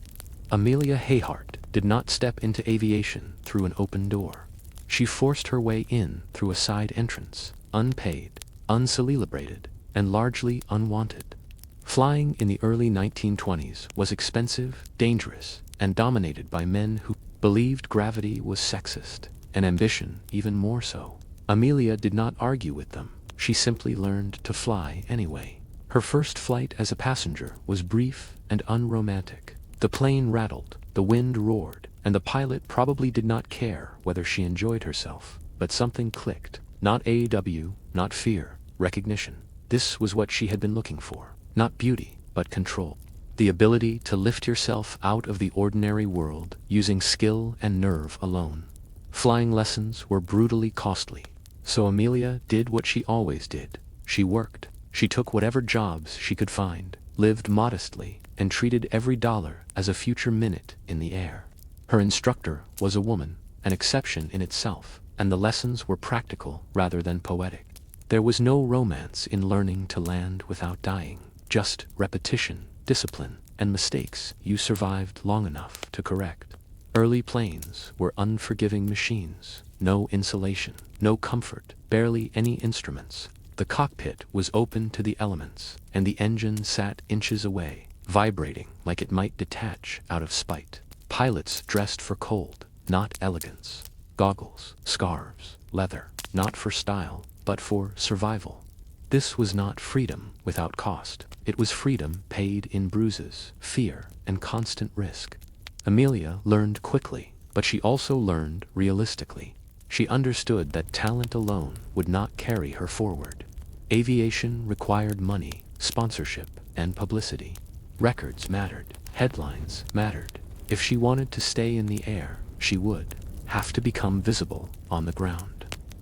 Amelia Hayhart did not step into aviation through an open door. She forced her way in through a side entrance, unpaid, uncelebrated, and largely unwanted. Flying in the early 1920s was expensive, dangerous, and dominated by men who believed gravity was sexist, and ambition even more so. Amelia did not argue with them. She simply learned to fly anyway. Her first flight as a passenger was brief and unromantic. The plane rattled, the wind roared, and the pilot probably did not care whether she enjoyed herself. But something clicked. Not AW, not fear, recognition. This was what she had been looking for. Not beauty, but control. The ability to lift yourself out of the ordinary world using skill and nerve alone. Flying lessons were brutally costly, so Amelia did what she always did. She worked. She took whatever jobs she could find, lived modestly, and treated every dollar as a future minute in the air. Her instructor was a woman, an exception in itself, and the lessons were practical rather than poetic. There was no romance in learning to land without dying, just repetition, discipline, and mistakes you survived long enough to correct. Early planes were unforgiving machines. No insulation, no comfort, barely any instruments. The cockpit was open to the elements, and the engine sat inches away, vibrating like it might detach out of spite. Pilots dressed for cold, not elegance. Goggles, scarves, leather, not for style, but for survival. This was not freedom without cost. It was freedom paid in bruises, fear, and constant risk. Amelia learned quickly, but she also learned realistically. She understood that talent alone would not carry her forward. Aviation required money, sponsorship, and publicity. Records mattered. Headlines mattered. If she wanted to stay in the air, she would have to become visible on the ground.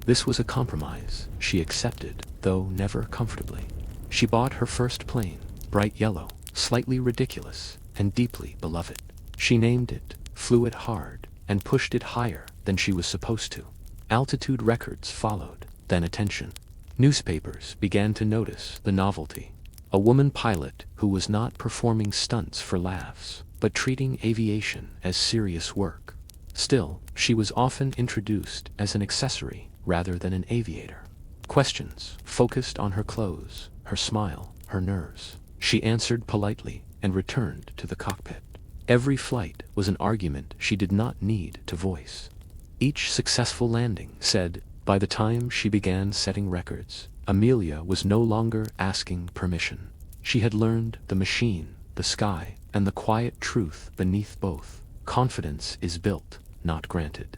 This was a compromise she accepted, though never comfortably. She bought her first plane, bright yellow, slightly ridiculous, and deeply beloved. She named it, flew it hard, and pushed it higher than she was supposed to. Altitude records followed, then attention. Newspapers began to notice the novelty. A woman pilot who was not performing stunts for laughs, but treating aviation as serious work. Still, she was often introduced as an accessory rather than an aviator. Questions focused on her clothes, her smile, her nerves. She answered politely and returned to the cockpit. Every flight was an argument she did not need to voice. Each successful landing said, by the time she began setting records, Amelia was no longer asking permission. She had learned the machine, the sky, and the quiet truth beneath both. Confidence is built, not granted.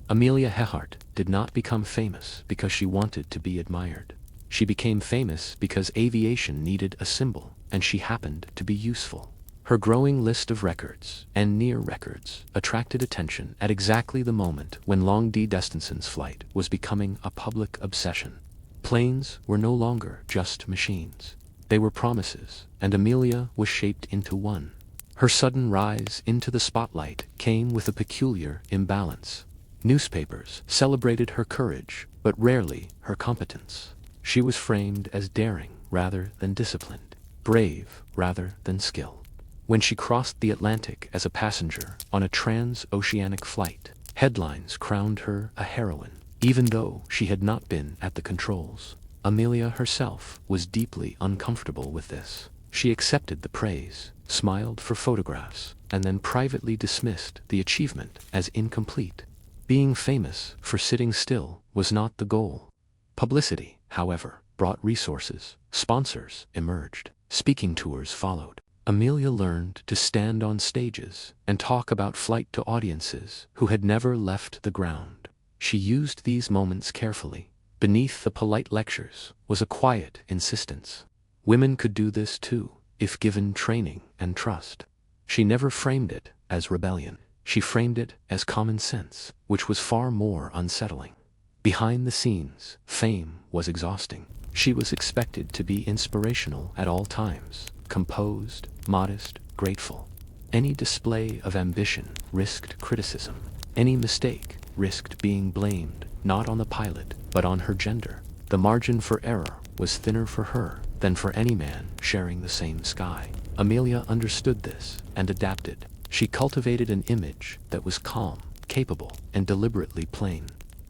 Amelia Hayhart did not become famous because she wanted to be admired. She became famous because aviation needed a symbol, and she happened to be useful. Her growing list of records, and near records, attracted attention at exactly the moment when Long D. Destinson's flight was becoming a public obsession. Planes were no longer just machines. They were promises, and Amelia was shaped into one. Her sudden rise into the spotlight came with a peculiar imbalance. Newspapers celebrated her courage, but rarely her competence. She was framed as daring rather than disciplined, brave rather than skilled. When she crossed the Atlantic as a passenger on a trans-oceanic flight, headlines crowned her a heroine, even though she had not been at the controls. Amelia herself was deeply uncomfortable with this. She accepted the praise, smiled for photographs, and then privately dismissed the achievement as incomplete. Being famous for sitting still was not the goal. Publicity, however, brought resources. Sponsors emerged. Speaking tours followed. Amelia learned to stand on stages and talk about flight to audiences who had never left the ground. She used these moments carefully. Beneath the polite lectures was a quiet insistence. Women could do this too, if given training and trust. She never framed it as rebellion. She framed it as common sense, which was far more unsettling. Behind the scenes, fame was exhausting. She was expected to be inspirational at all times, composed, modest, grateful. Any display of ambition risked criticism. Any mistake risked being blamed, not on the pilot, but on her gender. The margin for error was thinner for her than for any man sharing the same sky. Amelia understood this and adapted. She cultivated an image that was calm, capable, and deliberately plain.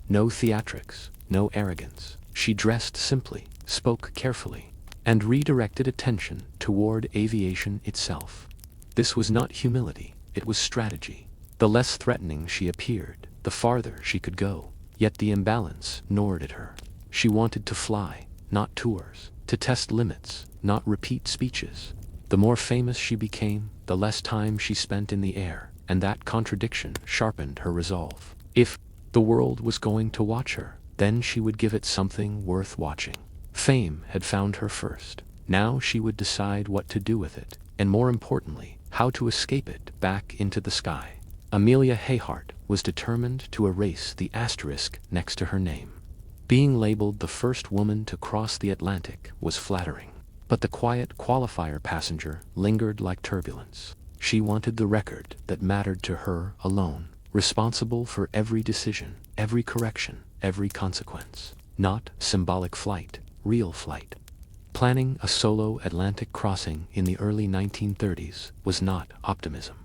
No theatrics, no arrogance. She dressed simply, spoke carefully, and redirected attention toward aviation itself. This was not humility, it was strategy. The less threatening she appeared, the farther she could go. Yet the imbalance gnawed at her. She wanted to fly, not tours, to test limits, not repeat speeches. The more famous she became, the less time she spent in the air, and that contradiction sharpened her resolve. If the world was going to watch her, then she would give it something worth watching. Fame had found her first. Now she would decide what to do with it, and more importantly, how to escape it back into the sky. Amelia Hayhart was determined to erase the asterisk next to her name. Being labeled the first woman to cross the Atlantic was flattering, but the quiet qualifier passenger lingered like turbulence. She wanted the record that mattered to her alone, responsible for every decision, every correction, every consequence. Not symbolic flight, real flight. Planning a solo Atlantic crossing in the early 1930s was not optimism.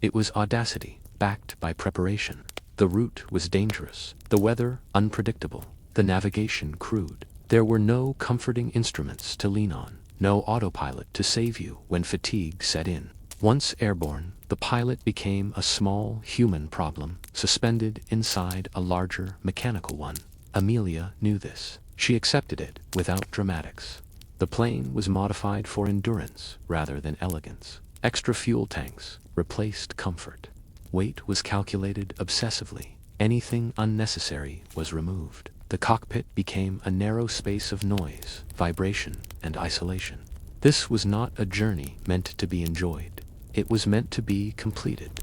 It was audacity, backed by preparation. The route was dangerous, the weather unpredictable, the navigation crude. There were no comforting instruments to lean on, no autopilot to save you when fatigue set in. Once airborne, the pilot became a small human problem, suspended inside a larger mechanical one. Amelia knew this. She accepted it without dramatics. The plane was modified for endurance rather than elegance. Extra fuel tanks replaced comfort. Weight was calculated obsessively. Anything unnecessary was removed. The cockpit became a narrow space of noise, vibration, and isolation. This was not a journey meant to be enjoyed. It was meant to be completed.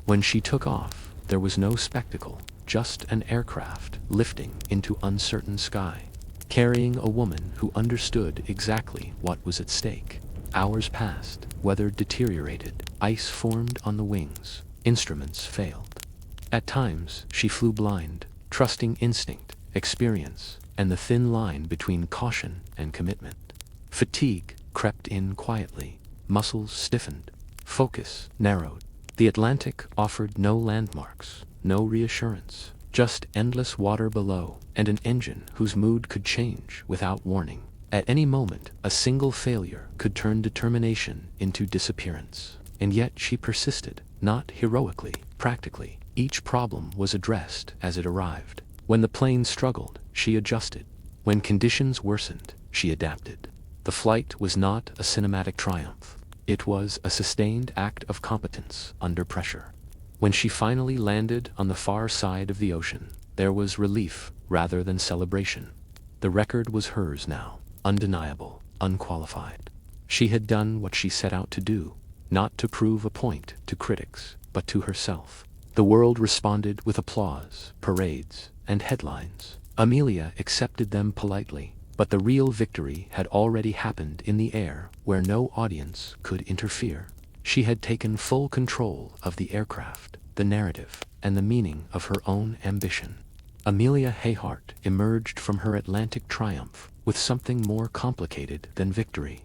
When she took off, there was no spectacle, just an aircraft lifting into uncertain sky, carrying a woman who understood exactly what was at stake. Hours passed, weather deteriorated, ice formed on the wings, instruments failed. At times, she flew blind, trusting instinct, experience, and the thin line between caution and commitment. Fatigue crept in quietly, muscles stiffened, focus narrowed. The Atlantic offered no landmarks, no reassurance, just endless water below, and an engine whose mood could change without warning. At any moment, a single failure could turn determination into disappearance. And yet she persisted, not heroically, practically. Each problem was addressed as it arrived. When the plane struggled, she adjusted. When conditions worsened, she adapted. The flight was not a cinematic triumph. It was a sustained act of competence under pressure. When she finally landed on the far side of the ocean, there was relief rather than celebration. The record was hers now, undeniable, unqualified. She had done what she set out to do, not to prove a point to critics, but to herself. The world responded with applause, parades, and headlines. Amelia accepted them politely, but the real victory had already happened in the air where no audience could interfere. She had taken full control of the aircraft, the narrative, and the meaning of her own ambition. Amelia Hayhart emerged from her Atlantic triumph with something more complicated than victory.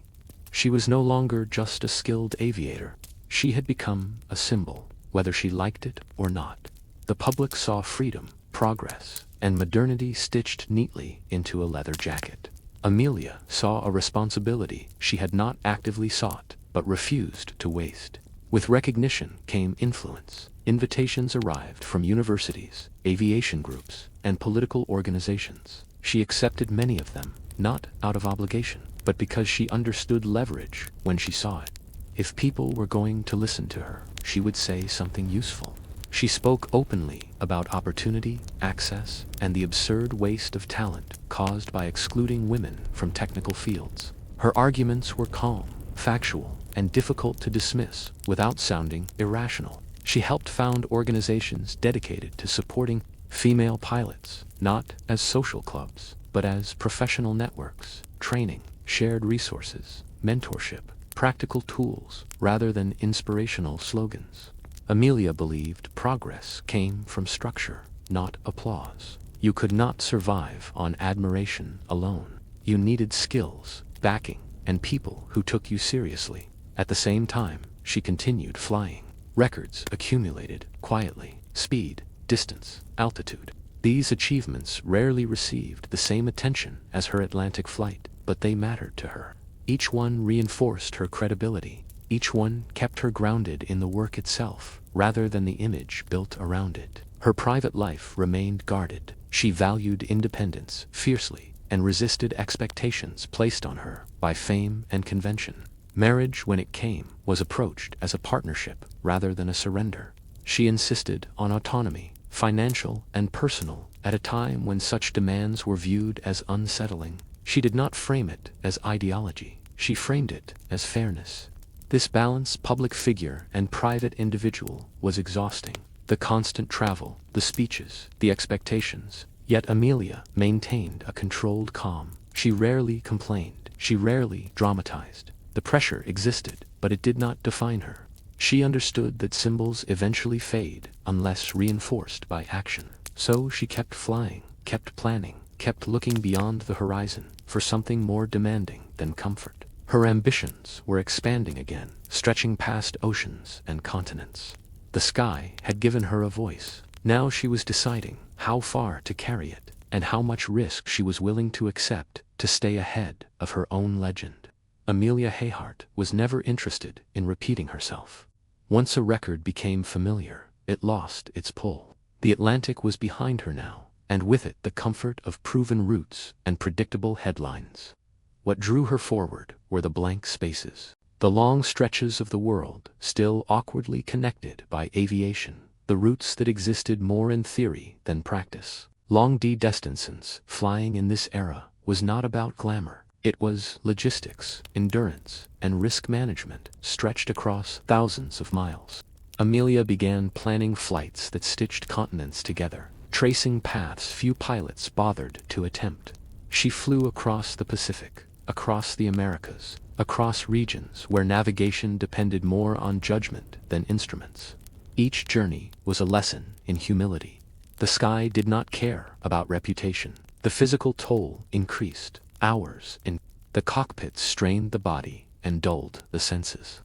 She was no longer just a skilled aviator. She had become a symbol, whether she liked it or not. The public saw freedom, progress, and modernity stitched neatly into a leather jacket. Amelia saw a responsibility she had not actively sought, but refused to waste. With recognition came influence. Invitations arrived from universities, aviation groups, and political organizations. She accepted many of them, not out of obligation, but because she understood leverage when she saw it. If people were going to listen to her, she would say something useful. She spoke openly about opportunity, access, and the absurd waste of talent caused by excluding women from technical fields. Her arguments were calm, factual, and difficult to dismiss without sounding irrational. She helped found organizations dedicated to supporting female pilots, not as social clubs, but as professional networks, training, shared resources, mentorship, practical tools, rather than inspirational slogans. Amelia believed progress came from structure, not applause. You could not survive on admiration alone. You needed skills, backing, and people who took you seriously. At the same time, she continued flying. Records accumulated quietly: speed, distance, altitude. These achievements rarely received the same attention as her Atlantic flight, but they mattered to her. Each one reinforced her credibility. Each one kept her grounded in the work itself, rather than the image built around it. Her private life remained guarded. She valued independence fiercely and resisted expectations placed on her by fame and convention. Marriage, when it came, was approached as a partnership rather than a surrender. She insisted on autonomy, financial and personal, at a time when such demands were viewed as unsettling. She did not frame it as ideology. She framed it as fairness. This balance, public figure and private individual, was exhausting. The constant travel, the speeches, the expectations. Yet Amelia maintained a controlled calm. She rarely complained. She rarely dramatized. The pressure existed, but it did not define her. She understood that symbols eventually fade unless reinforced by action. So she kept flying, kept planning, kept looking beyond the horizon for something more demanding than comfort. Her ambitions were expanding again, stretching past oceans and continents. The sky had given her a voice. Now she was deciding how far to carry it, and how much risk she was willing to accept to stay ahead of her own legend. Amelia Hayhart was never interested in repeating herself. Once a record became familiar, it lost its pull. The Atlantic was behind her now, and with it the comfort of proven routes and predictable headlines. What drew her forward were the blank spaces, the long stretches of the world still awkwardly connected by aviation, the routes that existed more in theory than practice. Long distances flying in this era was not about glamour. It was logistics, endurance, and risk management stretched across thousands of miles. Amelia began planning flights that stitched continents together, tracing paths few pilots bothered to attempt. She flew across the Pacific, across the Americas, across regions where navigation depended more on judgment than instruments. Each journey was a lesson in humility. The sky did not care about reputation. The physical toll increased. Hours in the cockpit strained the body and dulled the senses.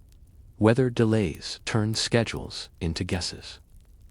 Weather delays turned schedules into guesses.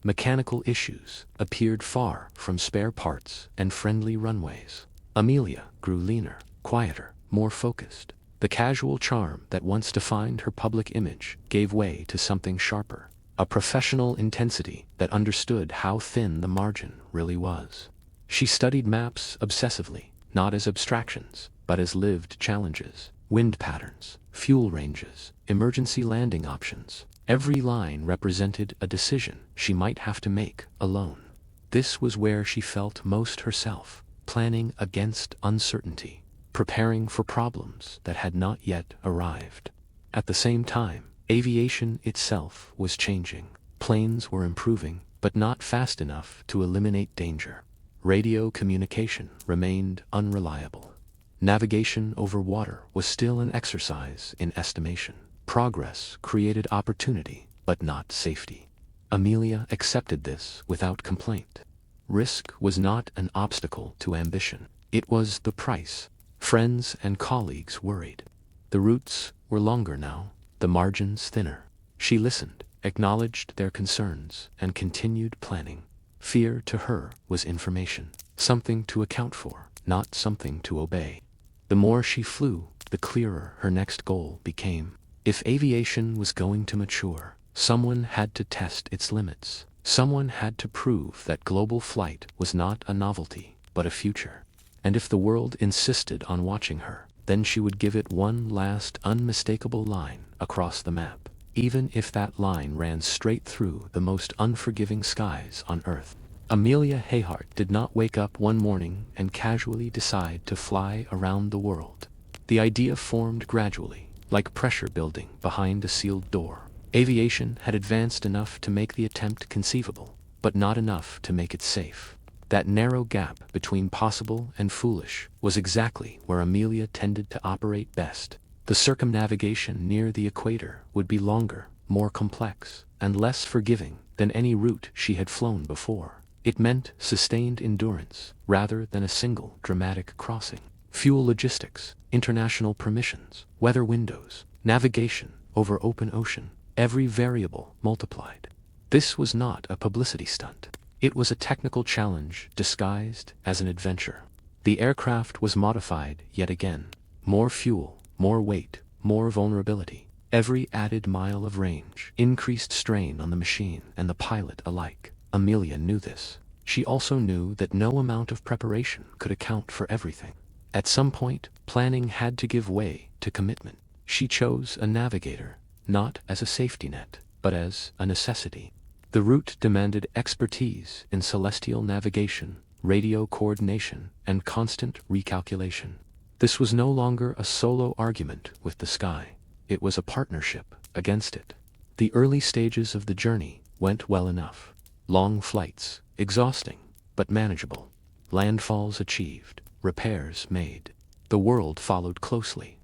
Mechanical issues appeared far from spare parts and friendly runways. Amelia grew leaner, quieter, more focused. The casual charm that once defined her public image gave way to something sharper, a professional intensity that understood how thin the margin really was. She studied maps obsessively, not as abstractions, but as lived challenges. Wind patterns, fuel ranges, emergency landing options. Every line represented a decision she might have to make alone. This was where she felt most herself, planning against uncertainty, preparing for problems that had not yet arrived. At the same time, aviation itself was changing. Planes were improving, but not fast enough to eliminate danger. Radio communication remained unreliable. Navigation over water was still an exercise in estimation. Progress created opportunity, but not safety. Amelia accepted this without complaint. Risk was not an obstacle to ambition. It was the price. Friends and colleagues worried. The routes were longer now, the margins thinner. She listened, acknowledged their concerns, and continued planning. Fear to her was information, something to account for, not something to obey. The more she flew, the clearer her next goal became. If aviation was going to mature, someone had to test its limits. Someone had to prove that global flight was not a novelty, but a future. And if the world insisted on watching her, then she would give it one last unmistakable line across the map, even if that line ran straight through the most unforgiving skies on Earth. Amelia Hayhart did not wake up one morning and casually decide to fly around the world. The idea formed gradually, like pressure building behind a sealed door. Aviation had advanced enough to make the attempt conceivable, but not enough to make it safe. That narrow gap between possible and foolish was exactly where Amelia tended to operate best. The circumnavigation near the equator would be longer, more complex, and less forgiving than any route she had flown before. It meant sustained endurance, rather than a single dramatic crossing. Fuel logistics, international permissions, weather windows, navigation over open ocean, every variable multiplied. This was not a publicity stunt. It was a technical challenge disguised as an adventure. The aircraft was modified yet again. More fuel, more weight, more vulnerability. Every added mile of range increased strain on the machine and the pilot alike. Amelia knew this. She also knew that no amount of preparation could account for everything. At some point, planning had to give way to commitment. She chose a navigator, not as a safety net, but as a necessity. The route demanded expertise in celestial navigation, radio coordination, and constant recalculation. This was no longer a solo argument with the sky. It was a partnership against it. The early stages of the journey went well enough. Long flights, exhausting, but manageable. Landfalls achieved, repairs made. The world followed closely.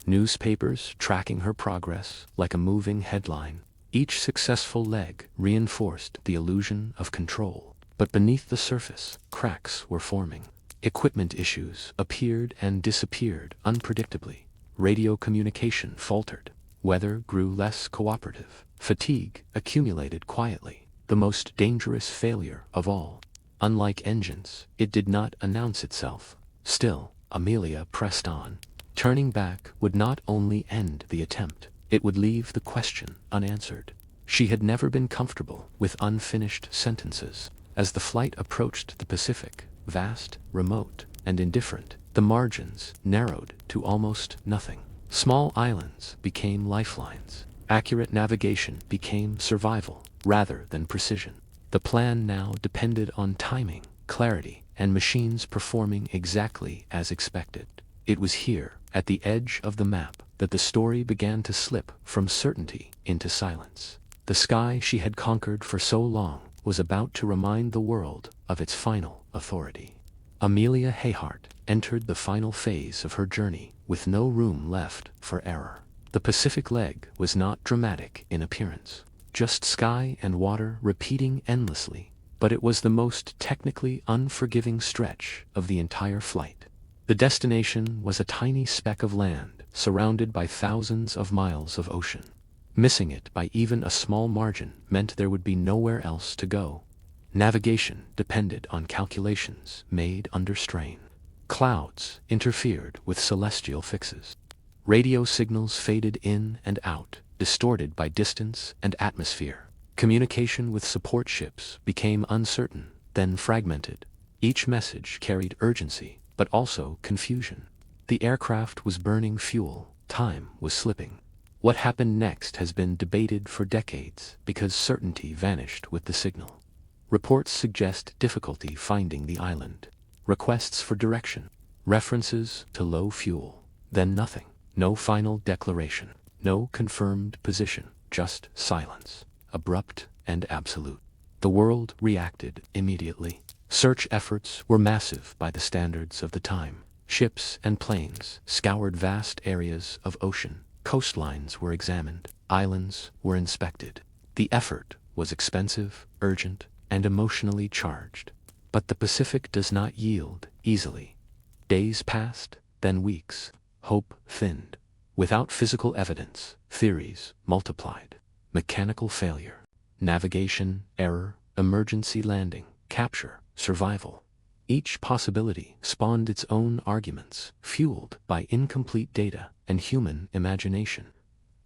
Newspapers tracking her progress like a moving headline. Each successful leg reinforced the illusion of control. But beneath the surface, cracks were forming. Equipment issues appeared and disappeared unpredictably. Radio communication faltered. Weather grew less cooperative. Fatigue accumulated quietly. The most dangerous failure of all. Unlike engines, it did not announce itself. Still, Amelia pressed on. Turning back would not only end the attempt, it would leave the question unanswered. She had never been comfortable with unfinished sentences. As the flight approached the Pacific, vast, remote, and indifferent, the margins narrowed to almost nothing. Small islands became lifelines. Accurate navigation became survival rather than precision. The plan now depended on timing, clarity, and machines performing exactly as expected. It was here, at the edge of the map, that the story began to slip from certainty into silence. The sky she had conquered for so long was about to remind the world of its final authority. Amelia Hayhart entered the final phase of her journey with no room left for error. The Pacific leg was not dramatic in appearance, just sky and water repeating endlessly, but it was the most technically unforgiving stretch of the entire flight. The destination was a tiny speck of land surrounded by thousands of miles of ocean. Missing it by even a small margin meant there would be nowhere else to go. Navigation depended on calculations made under strain. Clouds interfered with celestial fixes. Radio signals faded in and out, distorted by distance and atmosphere. Communication with support ships became uncertain, then fragmented. Each message carried urgency, but also confusion. The aircraft was burning fuel, time was slipping. What happened next has been debated for decades because certainty vanished with the signal. Reports suggest difficulty finding the island. Requests for direction. References to low fuel. Then nothing. No final declaration. No confirmed position. Just silence. Abrupt and absolute. The world reacted immediately. Search efforts were massive by the standards of the time. Ships and planes scoured vast areas of ocean. Coastlines were examined, islands were inspected. The effort was expensive, urgent, and emotionally charged. But the Pacific does not yield easily. Days passed, then weeks. Hope thinned. Without physical evidence, theories multiplied. Mechanical failure, navigation error, emergency landing, capture, survival. Each possibility spawned its own arguments, fueled by incomplete data and human imagination.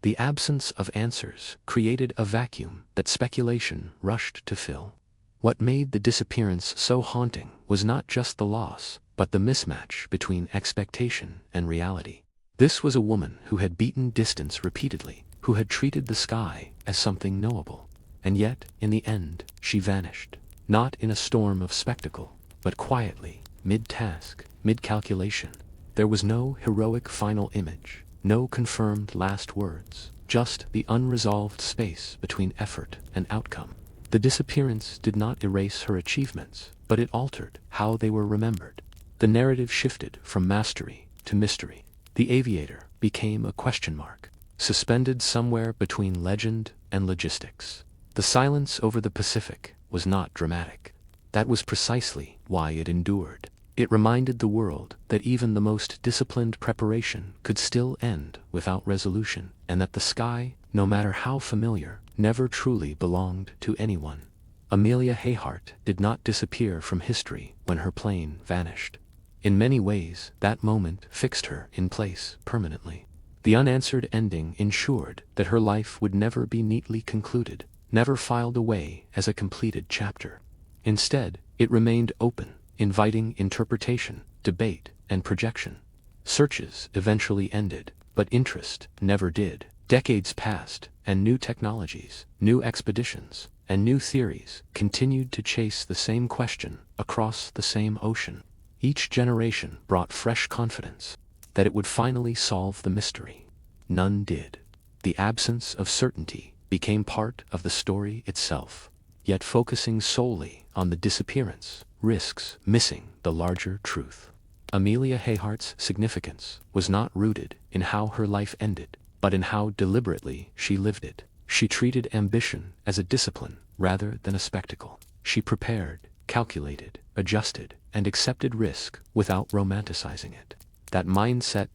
The absence of answers created a vacuum that speculation rushed to fill. What made the disappearance so haunting was not just the loss, but the mismatch between expectation and reality. This was a woman who had beaten distance repeatedly, who had treated the sky as something knowable. And yet, in the end, she vanished. Not in a storm of spectacle, but quietly, mid-task, mid-calculation. There was no heroic final image, no confirmed last words, just the unresolved space between effort and outcome. The disappearance did not erase her achievements, but it altered how they were remembered. The narrative shifted from mastery to mystery. The aviator became a question mark, suspended somewhere between legend and logistics. The silence over the Pacific was not dramatic. That was precisely why it endured. It reminded the world that even the most disciplined preparation could still end without resolution, and that the sky, no matter how familiar, never truly belonged to anyone. Amelia Hayhart did not disappear from history when her plane vanished. In many ways, that moment fixed her in place permanently. The unanswered ending ensured that her life would never be neatly concluded, never filed away as a completed chapter. Instead, it remained open, inviting interpretation, debate, and projection. Searches eventually ended, but interest never did. Decades passed, and new technologies, new expeditions, and new theories continued to chase the same question across the same ocean. Each generation brought fresh confidence that it would finally solve the mystery. None did. The absence of certainty became part of the story itself, yet focusing solely on the disappearance risks missing the larger truth. Amelia Hayhart's significance was not rooted in how her life ended, but in how deliberately she lived it. She treated ambition as a discipline rather than a spectacle. She prepared, calculated, adjusted, and accepted risk without romanticizing it. That mindset.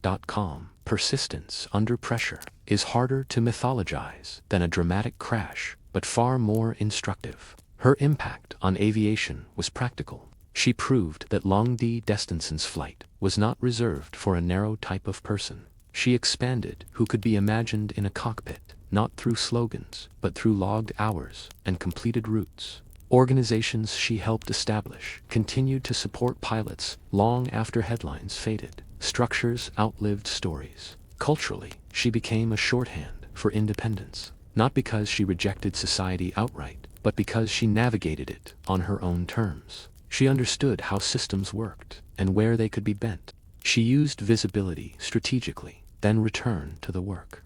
Persistence under pressure is harder to mythologize than a dramatic crash, but far more instructive. Her impact on aviation was practical. She proved that long-distance flight was not reserved for a narrow type of person. She expanded who could be imagined in a cockpit, not through slogans, but through logged hours and completed routes. Organizations she helped establish continued to support pilots long after headlines faded. Structures outlived stories. Culturally, she became a shorthand for independence, not because she rejected society outright, but because she navigated it on her own terms. She understood how systems worked and where they could be bent. She used visibility strategically, then returned to the work.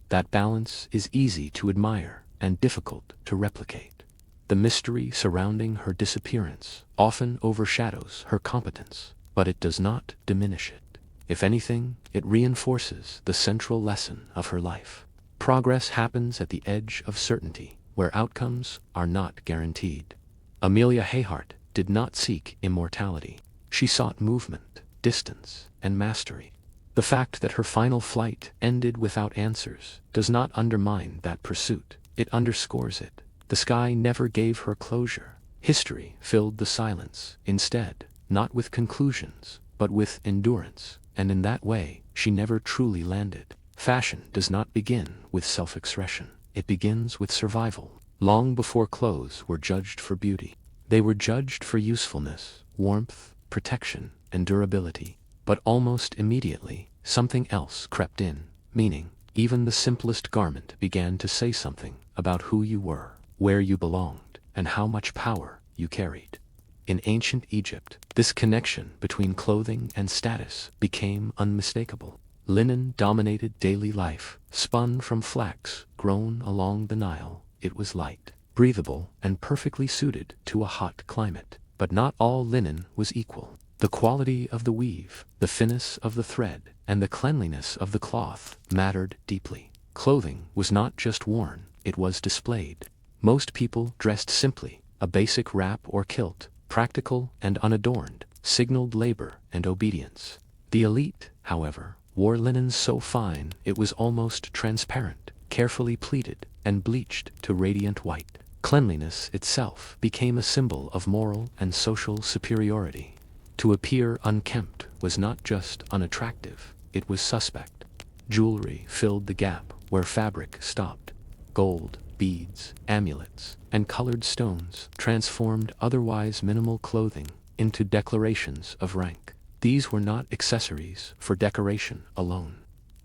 That balance is easy to admire and difficult to replicate. The mystery surrounding her disappearance often overshadows her competence, but it does not diminish it. If anything, it reinforces the central lesson of her life. Progress happens at the edge of certainty, where outcomes are not guaranteed. Amelia Hayhart did not seek immortality. She sought movement, distance, and mastery. The fact that her final flight ended without answers does not undermine that pursuit. It underscores it. The sky never gave her closure. History filled the silence, instead, not with conclusions, but with endurance, and in that way, she never truly landed. Fashion does not begin with self-expression. It begins with survival. Long before clothes were judged for beauty, they were judged for usefulness, warmth, protection, and durability. But almost immediately, something else crept in, meaning. Even the simplest garment began to say something about who you were, where you belonged, and how much power you carried. In ancient Egypt, this connection between clothing and status became unmistakable. Linen dominated daily life. Spun from flax grown along the Nile, it was light, breathable, and perfectly suited to a hot climate. But not all linen was equal. The quality of the weave, the finesse of the thread, and the cleanliness of the cloth mattered deeply. Clothing was not just worn, it was displayed. Most people dressed simply. A basic wrap or kilt, practical and unadorned, signaled labor and obedience. The elite, however, wore linens so fine it was almost transparent, carefully pleated and bleached to radiant white. Cleanliness itself became a symbol of moral and social superiority. To appear unkempt was not just unattractive, it was suspect. Jewelry filled the gap where fabric stopped. Gold, beads, amulets, and colored stones transformed otherwise minimal clothing into declarations of rank. These were not accessories for decoration alone.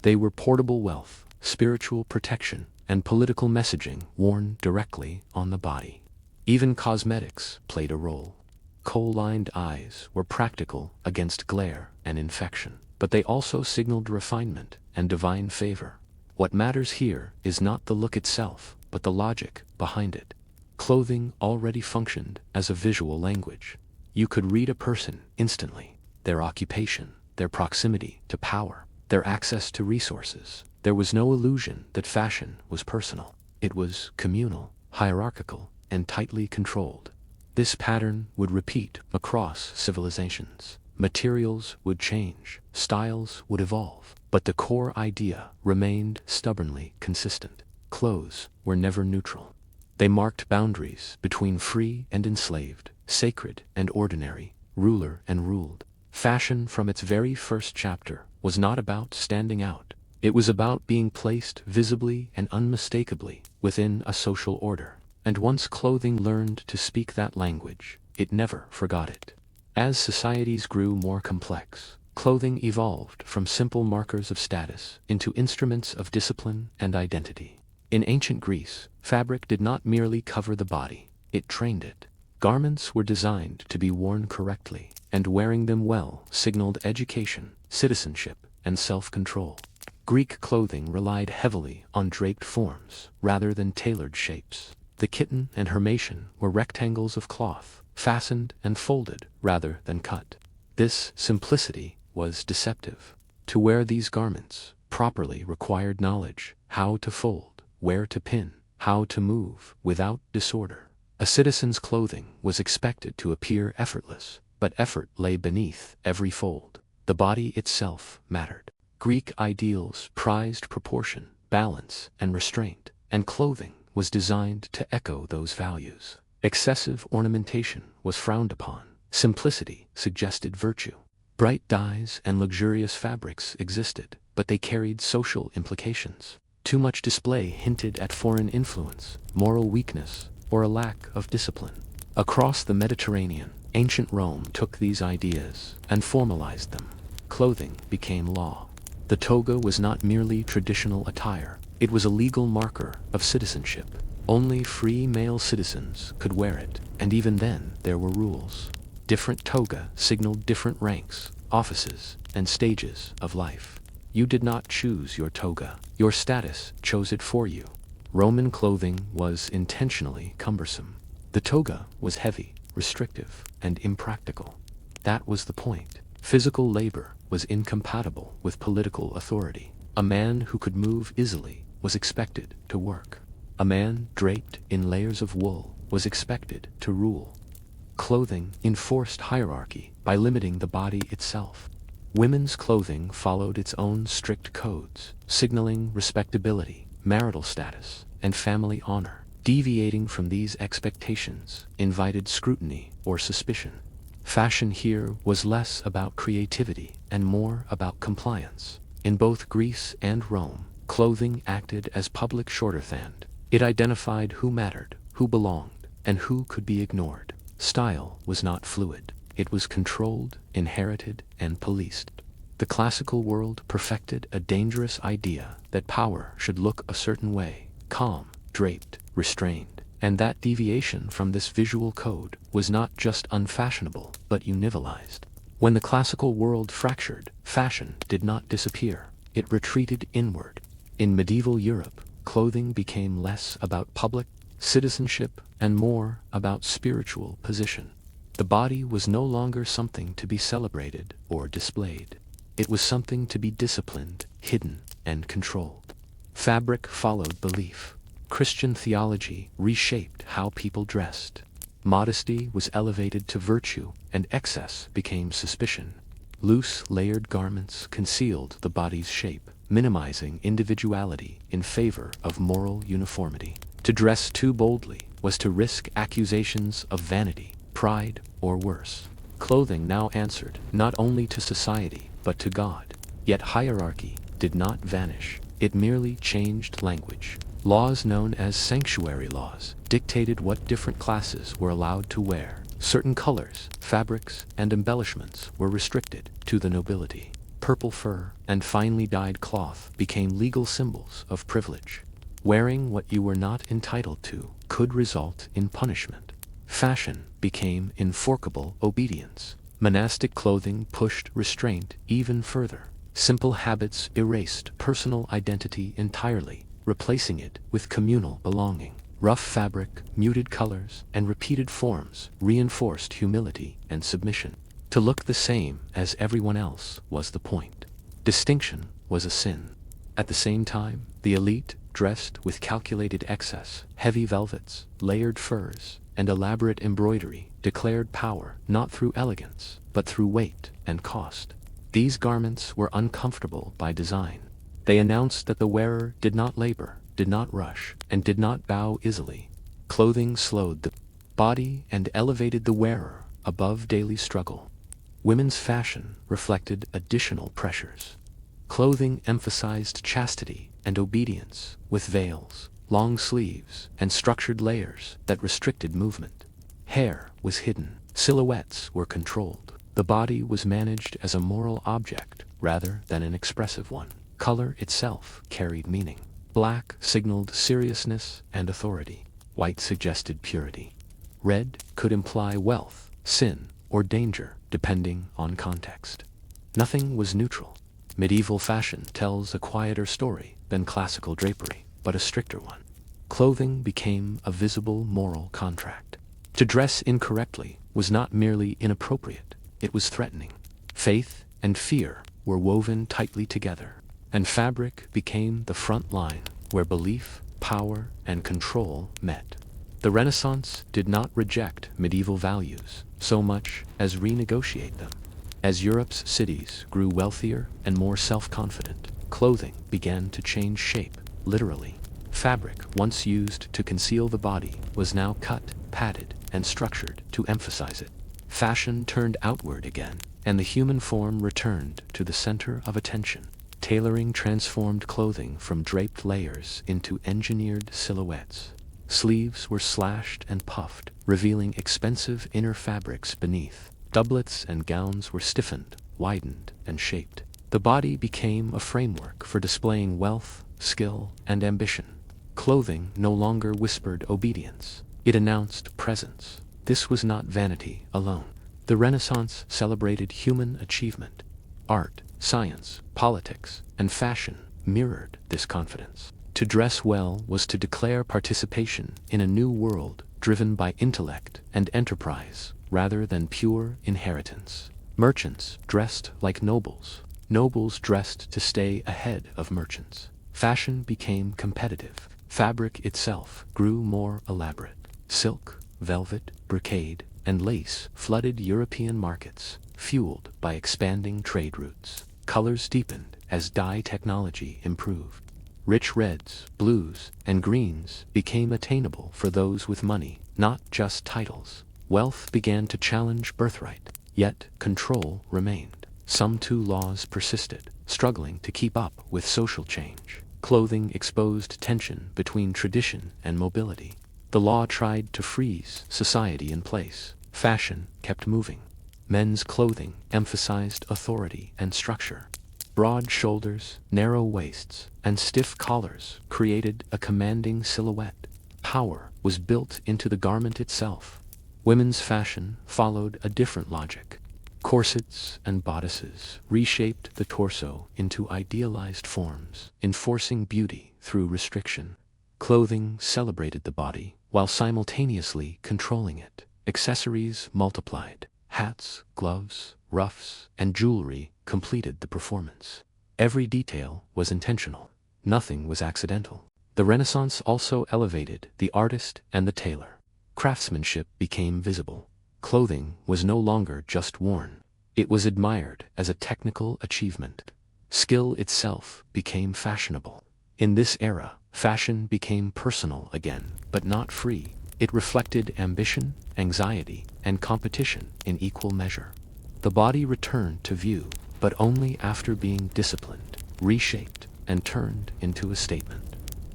They were portable wealth, spiritual protection, and political messaging worn directly on the body. Even cosmetics played a role. Kohl-lined eyes were practical against glare and infection, but they also signaled refinement and divine favor. What matters here is not the look itself, but the logic behind it. Clothing already functioned as a visual language. You could read a person instantly. Their occupation, their proximity to power, their access to resources. There was no illusion that fashion was personal. It was communal, hierarchical, and tightly controlled. This pattern would repeat across civilizations. Materials would change, styles would evolve, but the core idea remained stubbornly consistent. Clothes were never neutral. They marked boundaries between free and enslaved, sacred and ordinary, ruler and ruled. Fashion from its very first chapter was not about standing out. It was about being placed visibly and unmistakably within a social order. And once clothing learned to speak that language, it never forgot it. As societies grew more complex, clothing evolved from simple markers of status into instruments of discipline and identity. In ancient Greece, fabric did not merely cover the body, it trained it. Garments were designed to be worn correctly, and wearing them well signaled education, citizenship, and self-control. Greek clothing relied heavily on draped forms rather than tailored shapes. The chiton and hermation were rectangles of cloth, fastened and folded rather than cut. This simplicity was deceptive. To wear these garments properly required knowledge, how to fold, where to pin, how to move without disorder. A citizen's clothing was expected to appear effortless, but effort lay beneath every fold. The body itself mattered. Greek ideals prized proportion, balance, and restraint, and clothing was designed to echo those values. Excessive ornamentation was frowned upon. Simplicity suggested virtue. Bright dyes and luxurious fabrics existed, but they carried social implications. Too much display hinted at foreign influence, moral weakness, or a lack of discipline. Across the Mediterranean, ancient Rome took these ideas and formalized them. Clothing became law. The toga was not merely traditional attire, it was a legal marker of citizenship. Only free male citizens could wear it, and even then there were rules. Different toga signaled different ranks, offices, and stages of life. You did not choose your toga, your status chose it for you. Roman clothing was intentionally cumbersome. The toga was heavy, restrictive, and impractical. That was the point. Physical labor was incompatible with political authority. A man who could move easily was expected to work. A man draped in layers of wool was expected to rule. Clothing enforced hierarchy by limiting the body itself. Women's clothing followed its own strict codes, signaling respectability, marital status, and family honor. Deviating from these expectations invited scrutiny or suspicion. Fashion here was less about creativity and more about compliance. In both Greece and Rome, clothing acted as public shorthand. It identified who mattered, who belonged, and who could be ignored. Style was not fluid. It was controlled, inherited, and policed. The classical world perfected a dangerous idea that power should look a certain way, calm, draped, restrained. And that deviation from this visual code was not just unfashionable, but universalized. When the classical world fractured, fashion did not disappear. It retreated inward. In medieval Europe, clothing became less about public citizenship and more about spiritual position. The body was no longer something to be celebrated or displayed. It was something to be disciplined, hidden, and controlled. Fabric followed belief. Christian theology reshaped how people dressed. Modesty was elevated to virtue, and excess became suspicion. Loose, layered garments concealed the body's shape, minimizing individuality in favor of moral uniformity. To dress too boldly was to risk accusations of vanity, pride, or worse. Clothing now answered not only to society, but to God. Yet hierarchy did not vanish. It merely changed language. Laws known as sanctuary laws dictated what different classes were allowed to wear. Certain colors, fabrics, and embellishments were restricted to the nobility. Purple fur and finely dyed cloth became legal symbols of privilege. Wearing what you were not entitled to could result in punishment. Fashion became enforceable obedience. Monastic clothing pushed restraint even further. Simple habits erased personal identity entirely, replacing it with communal belonging. Rough fabric, muted colors, and repeated forms reinforced humility and submission. To look the same as everyone else was the point. Distinction was a sin. At the same time, the elite dressed with calculated excess. Heavy velvets, layered furs, and elaborate embroidery declared power not through elegance, but through weight and cost. These garments were uncomfortable by design. They announced that the wearer did not labor, did not rush, and did not bow easily. Clothing slowed the body and elevated the wearer above daily struggle. Women's fashion reflected additional pressures. Clothing emphasized chastity and obedience, with veils, long sleeves, and structured layers that restricted movement. Hair was hidden, silhouettes were controlled. The body was managed as a moral object rather than an expressive one. Color itself carried meaning. Black signaled seriousness and authority. White suggested purity. Red could imply wealth, sin, or danger, depending on context. Nothing was neutral. Medieval fashion tells a quieter story than classical drapery, but a stricter one. Clothing became a visible moral contract. To dress incorrectly was not merely inappropriate, it was threatening. Faith and fear were woven tightly together, and fabric became the front line where belief, power, and control met. The Renaissance did not reject medieval values so much as renegotiate them. As Europe's cities grew wealthier and more self-confident, clothing began to change shape, literally. Fabric, once used to conceal the body, was now cut, padded, and structured to emphasize it. Fashion turned outward again, and the human form returned to the center of attention. Tailoring transformed clothing from draped layers into engineered silhouettes. Sleeves were slashed and puffed, revealing expensive inner fabrics beneath. Doublets and gowns were stiffened, widened, and shaped. The body became a framework for displaying wealth, skill, and ambition. Clothing no longer whispered obedience. It announced presence. This was not vanity alone. The Renaissance celebrated human achievement. Art, science, politics, and fashion mirrored this confidence. To dress well was to declare participation in a new world driven by intellect and enterprise, rather than pure inheritance. Merchants dressed like nobles. Nobles dressed to stay ahead of merchants. Fashion became competitive. Fabric itself grew more elaborate. Silk, velvet, brocade, and lace flooded European markets, fueled by expanding trade routes. Colors deepened as dye technology improved. Rich reds, blues, and greens became attainable for those with money, not just titles. Wealth began to challenge birthright, yet control remained. Some two laws persisted, struggling to keep up with social change. Clothing exposed tension between tradition and mobility. The law tried to freeze society in place. Fashion kept moving. Men's clothing emphasized authority and structure. Broad shoulders, narrow waists, and stiff collars created a commanding silhouette. Power was built into the garment itself. Women's fashion followed a different logic. Corsets and bodices reshaped the torso into idealized forms, enforcing beauty through restriction. Clothing celebrated the body while simultaneously controlling it. Accessories multiplied. Hats, gloves, ruffs, and jewelry completed the performance. Every detail was intentional. Nothing was accidental. The Renaissance also elevated the artist and the tailor. Craftsmanship became visible. Clothing was no longer just worn. It was admired as a technical achievement. Skill itself became fashionable. In this era, fashion became personal again, but not free. It reflected ambition, anxiety, and competition in equal measure. The body returned to view, but only after being disciplined, reshaped, and turned into a statement.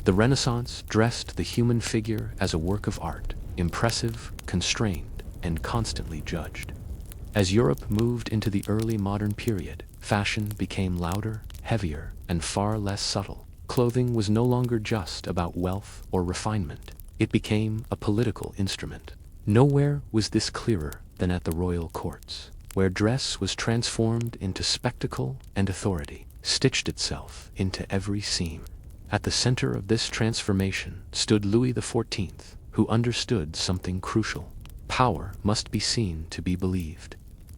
The Renaissance dressed the human figure as a work of art, impressive, constrained, and constantly judged. As Europe moved into the early modern period, fashion became louder, heavier, and far less subtle. Clothing was no longer just about wealth or refinement. It became a political instrument. Nowhere was this clearer than at the royal courts, where dress was transformed into spectacle and authority, stitched itself into every seam. At the center of this transformation stood Louis XIV, who understood something crucial. Power must be seen to be believed.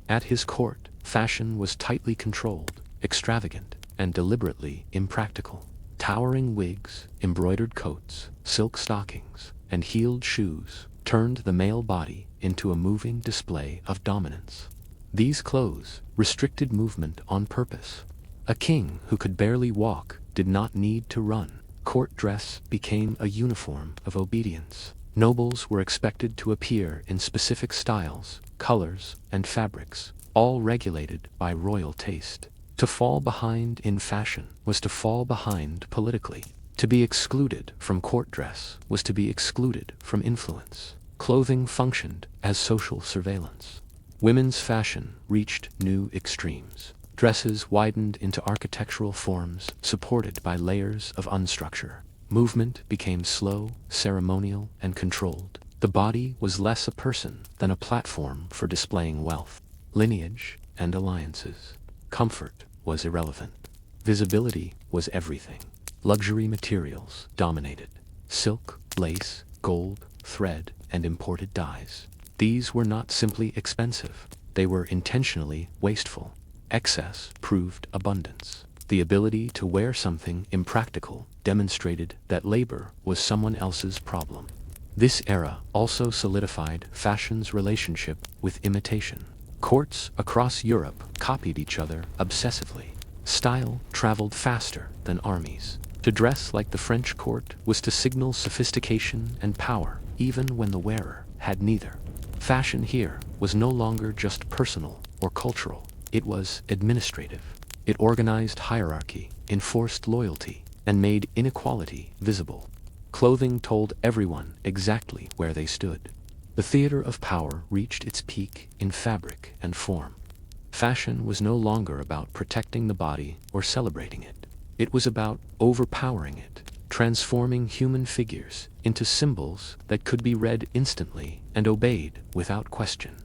At his court, fashion was tightly controlled, extravagant, and deliberately impractical. Towering wigs, embroidered coats, silk stockings, and heeled shoes turned the male body into a moving display of dominance. These clothes restricted movement on purpose. A king who could barely walk did not need to run. Court dress became a uniform of obedience. Nobles were expected to appear in specific styles, colors, and fabrics, all regulated by royal taste. To fall behind in fashion was to fall behind politically. To be excluded from court dress was to be excluded from influence. Clothing functioned as social surveillance. Women's fashion reached new extremes. Dresses widened into architectural forms supported by layers of unstructure. Movement became slow, ceremonial, and controlled. The body was less a person than a platform for displaying wealth, lineage, and alliances. Comfort was irrelevant. Visibility was everything. Luxury materials dominated. Silk, lace, gold, thread, and imported dyes. These were not simply expensive. They were intentionally wasteful. Excess proved abundance. The ability to wear something impractical demonstrated that labor was someone else's problem. This era also solidified fashion's relationship with imitation. Courts across Europe copied each other obsessively. Style traveled faster than armies. To dress like the French court was to signal sophistication and power, even when the wearer had neither. Fashion here was no longer just personal or cultural. It was administrative. It organized hierarchy, enforced loyalty, and made inequality visible. Clothing told everyone exactly where they stood. The theater of power reached its peak in fabric and form. Fashion was no longer about protecting the body or celebrating it. It was about overpowering it, transforming human figures into symbols that could be read instantly and obeyed without question.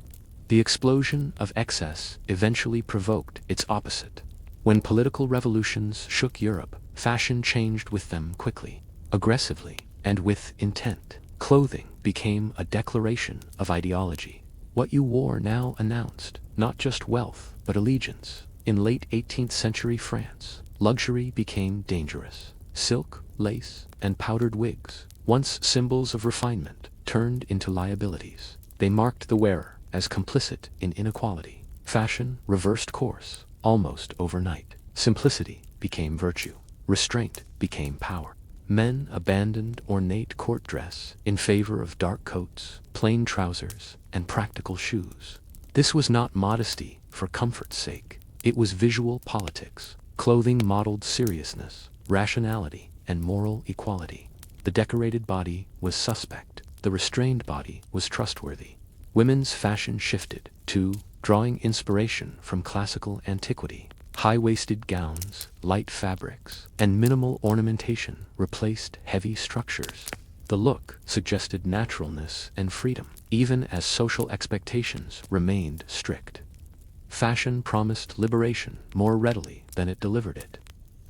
The explosion of excess eventually provoked its opposite. When political revolutions shook Europe, fashion changed with them quickly, aggressively, and with intent. Clothing became a declaration of ideology. What you wore now announced not just wealth, but allegiance. In late 18th century France, luxury became dangerous. Silk, lace, and powdered wigs, once symbols of refinement, turned into liabilities. They marked the wearer as complicit in inequality. Fashion reversed course almost overnight. Simplicity became virtue. Restraint became power. Men abandoned ornate court dress in favor of dark coats, plain trousers, and practical shoes. This was not modesty for comfort's sake. It was visual politics. Clothing modeled seriousness, rationality, and moral equality. The decorated body was suspect. The restrained body was trustworthy. Women's fashion shifted, too, drawing inspiration from classical antiquity. High-waisted gowns, light fabrics, and minimal ornamentation replaced heavy structures. The look suggested naturalness and freedom, even as social expectations remained strict. Fashion promised liberation more readily than it delivered it.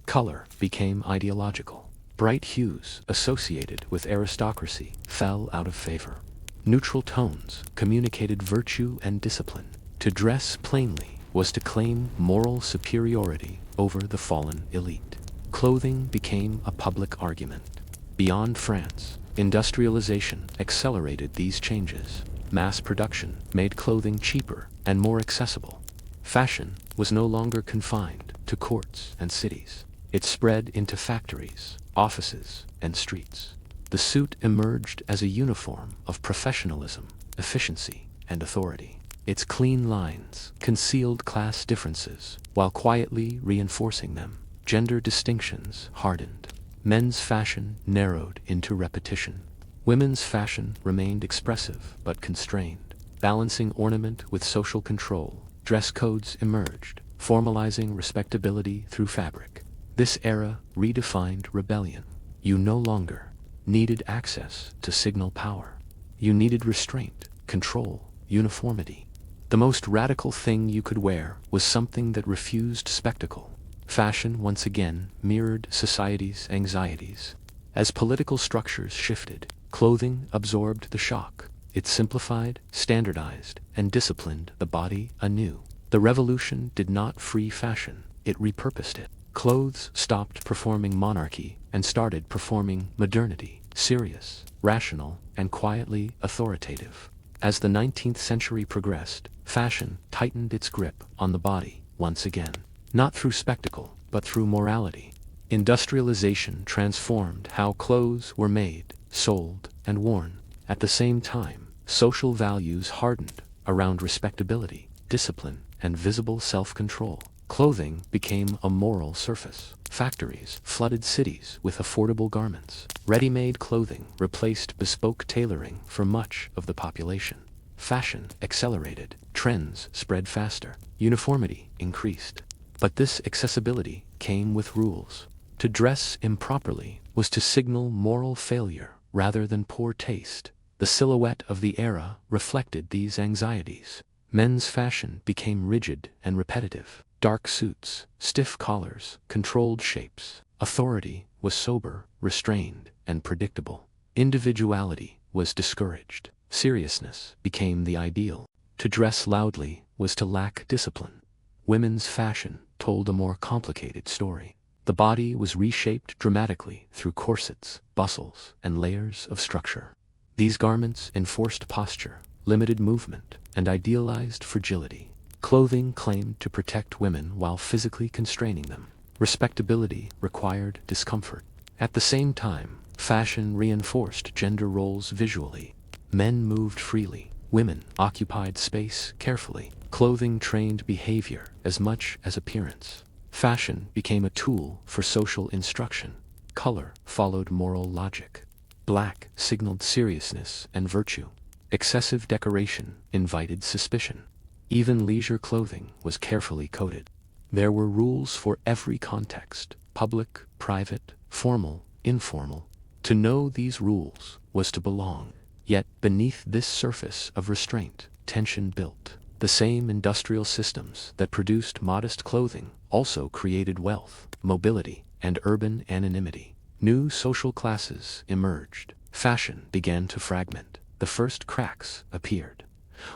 Color became ideological. Bright hues associated with aristocracy fell out of favor. Neutral tones communicated virtue and discipline. To dress plainly was to claim moral superiority over the fallen elite. Clothing became a public argument. Beyond France, industrialization accelerated these changes. Mass production made clothing cheaper and more accessible. Fashion was no longer confined to courts and cities. It spread into factories, offices, and streets. The suit emerged as a uniform of professionalism, efficiency, and authority. Its clean lines concealed class differences while quietly reinforcing them. Gender distinctions hardened. Men's fashion narrowed into repetition. Women's fashion remained expressive but constrained. Balancing ornament with social control, dress codes emerged, formalizing respectability through fabric. This era redefined rebellion. You no longer needed access to signal power. You needed restraint, control, uniformity. The most radical thing you could wear was something that refused spectacle. Fashion once again mirrored society's anxieties. As political structures shifted, clothing absorbed the shock. It simplified, standardized, and disciplined the body anew. The revolution did not free fashion, it repurposed it. Clothes stopped performing monarchy and started performing modernity, serious, rational, and quietly authoritative. As the 19th century progressed, fashion tightened its grip on the body once again. Not through spectacle, but through morality. Industrialization transformed how clothes were made, sold, and worn. At the same time, social values hardened around respectability, discipline, and visible self-control. Clothing became a moral surface. Factories flooded cities with affordable garments. Ready-made clothing replaced bespoke tailoring for much of the population. Fashion accelerated. Trends spread faster. Uniformity increased. But this accessibility came with rules. To dress improperly was to signal moral failure rather than poor taste. The silhouette of the era reflected these anxieties. Men's fashion became rigid and repetitive. Dark suits, stiff collars, controlled shapes. Authority was sober, restrained, and predictable. Individuality was discouraged. Seriousness became the ideal. To dress loudly was to lack discipline. Women's fashion told a more complicated story. The body was reshaped dramatically through corsets, bustles, and layers of structure. These garments enforced posture, limited movement, and idealized fragility. Clothing claimed to protect women while physically constraining them. Respectability required discomfort. At the same time, fashion reinforced gender roles visually. Men moved freely. Women occupied space carefully. Clothing trained behavior as much as appearance. Fashion became a tool for social instruction. Color followed moral logic. Black signaled seriousness and virtue. Excessive decoration invited suspicion. Even leisure clothing was carefully coded. There were rules for every context: public, private, formal, informal. To know these rules was to belong. Yet beneath this surface of restraint, tension built. The same industrial systems that produced modest clothing also created wealth, mobility, and urban anonymity. New social classes emerged. Fashion began to fragment. The first cracks appeared.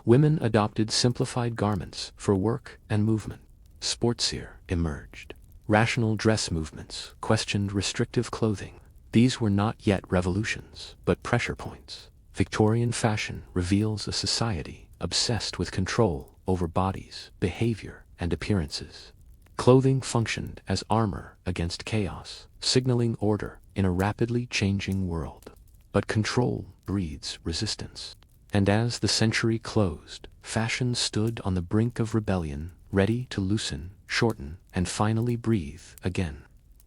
Women adopted simplified garments for work and movement. Sportsier emerged. Rational dress movements questioned restrictive clothing. These were not yet revolutions, but pressure points. Victorian fashion reveals a society obsessed with control over bodies, behavior, and appearances. Clothing functioned as armor against chaos, signaling order in a rapidly changing world. But control breeds resistance. And as the century closed, fashion stood on the brink of rebellion, ready to loosen, shorten, and finally breathe again.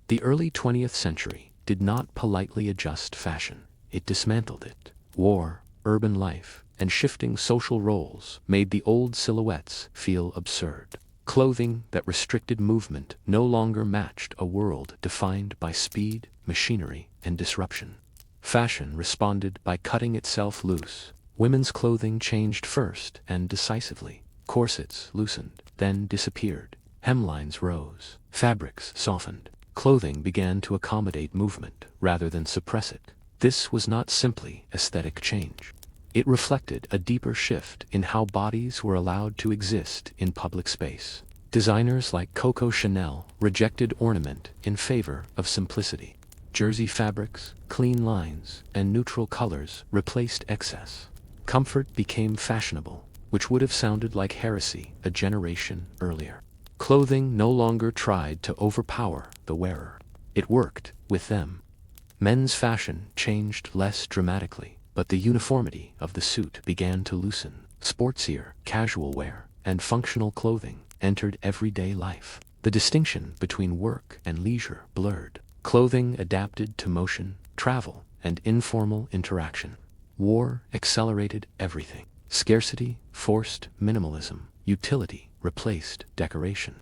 The early 20th century did not politely adjust fashion. It dismantled it. War, urban life, and shifting social roles made the old silhouettes feel absurd. Clothing that restricted movement no longer matched a world defined by speed, machinery, and disruption. Fashion responded by cutting itself loose. Women's clothing changed first and decisively. Corsets loosened, then disappeared. Hemlines rose. Fabrics softened. Clothing began to accommodate movement rather than suppress it. This was not simply aesthetic change. It reflected a deeper shift in how bodies were allowed to exist in public space. Designers like Coco Chanel rejected ornament in favor of simplicity. Jersey fabrics, clean lines, and neutral colors replaced excess. Comfort became fashionable, which would have sounded like heresy a generation earlier. Clothing no longer tried to overpower the wearer. It worked with them. Men's fashion changed less dramatically, but the uniformity of the suit began to loosen. Sportsier, casual wear, and functional clothing entered everyday life. The distinction between work and leisure blurred. Clothing adapted to motion, travel, and informal interaction. War accelerated everything. Scarcity forced minimalism. Utility replaced decoration.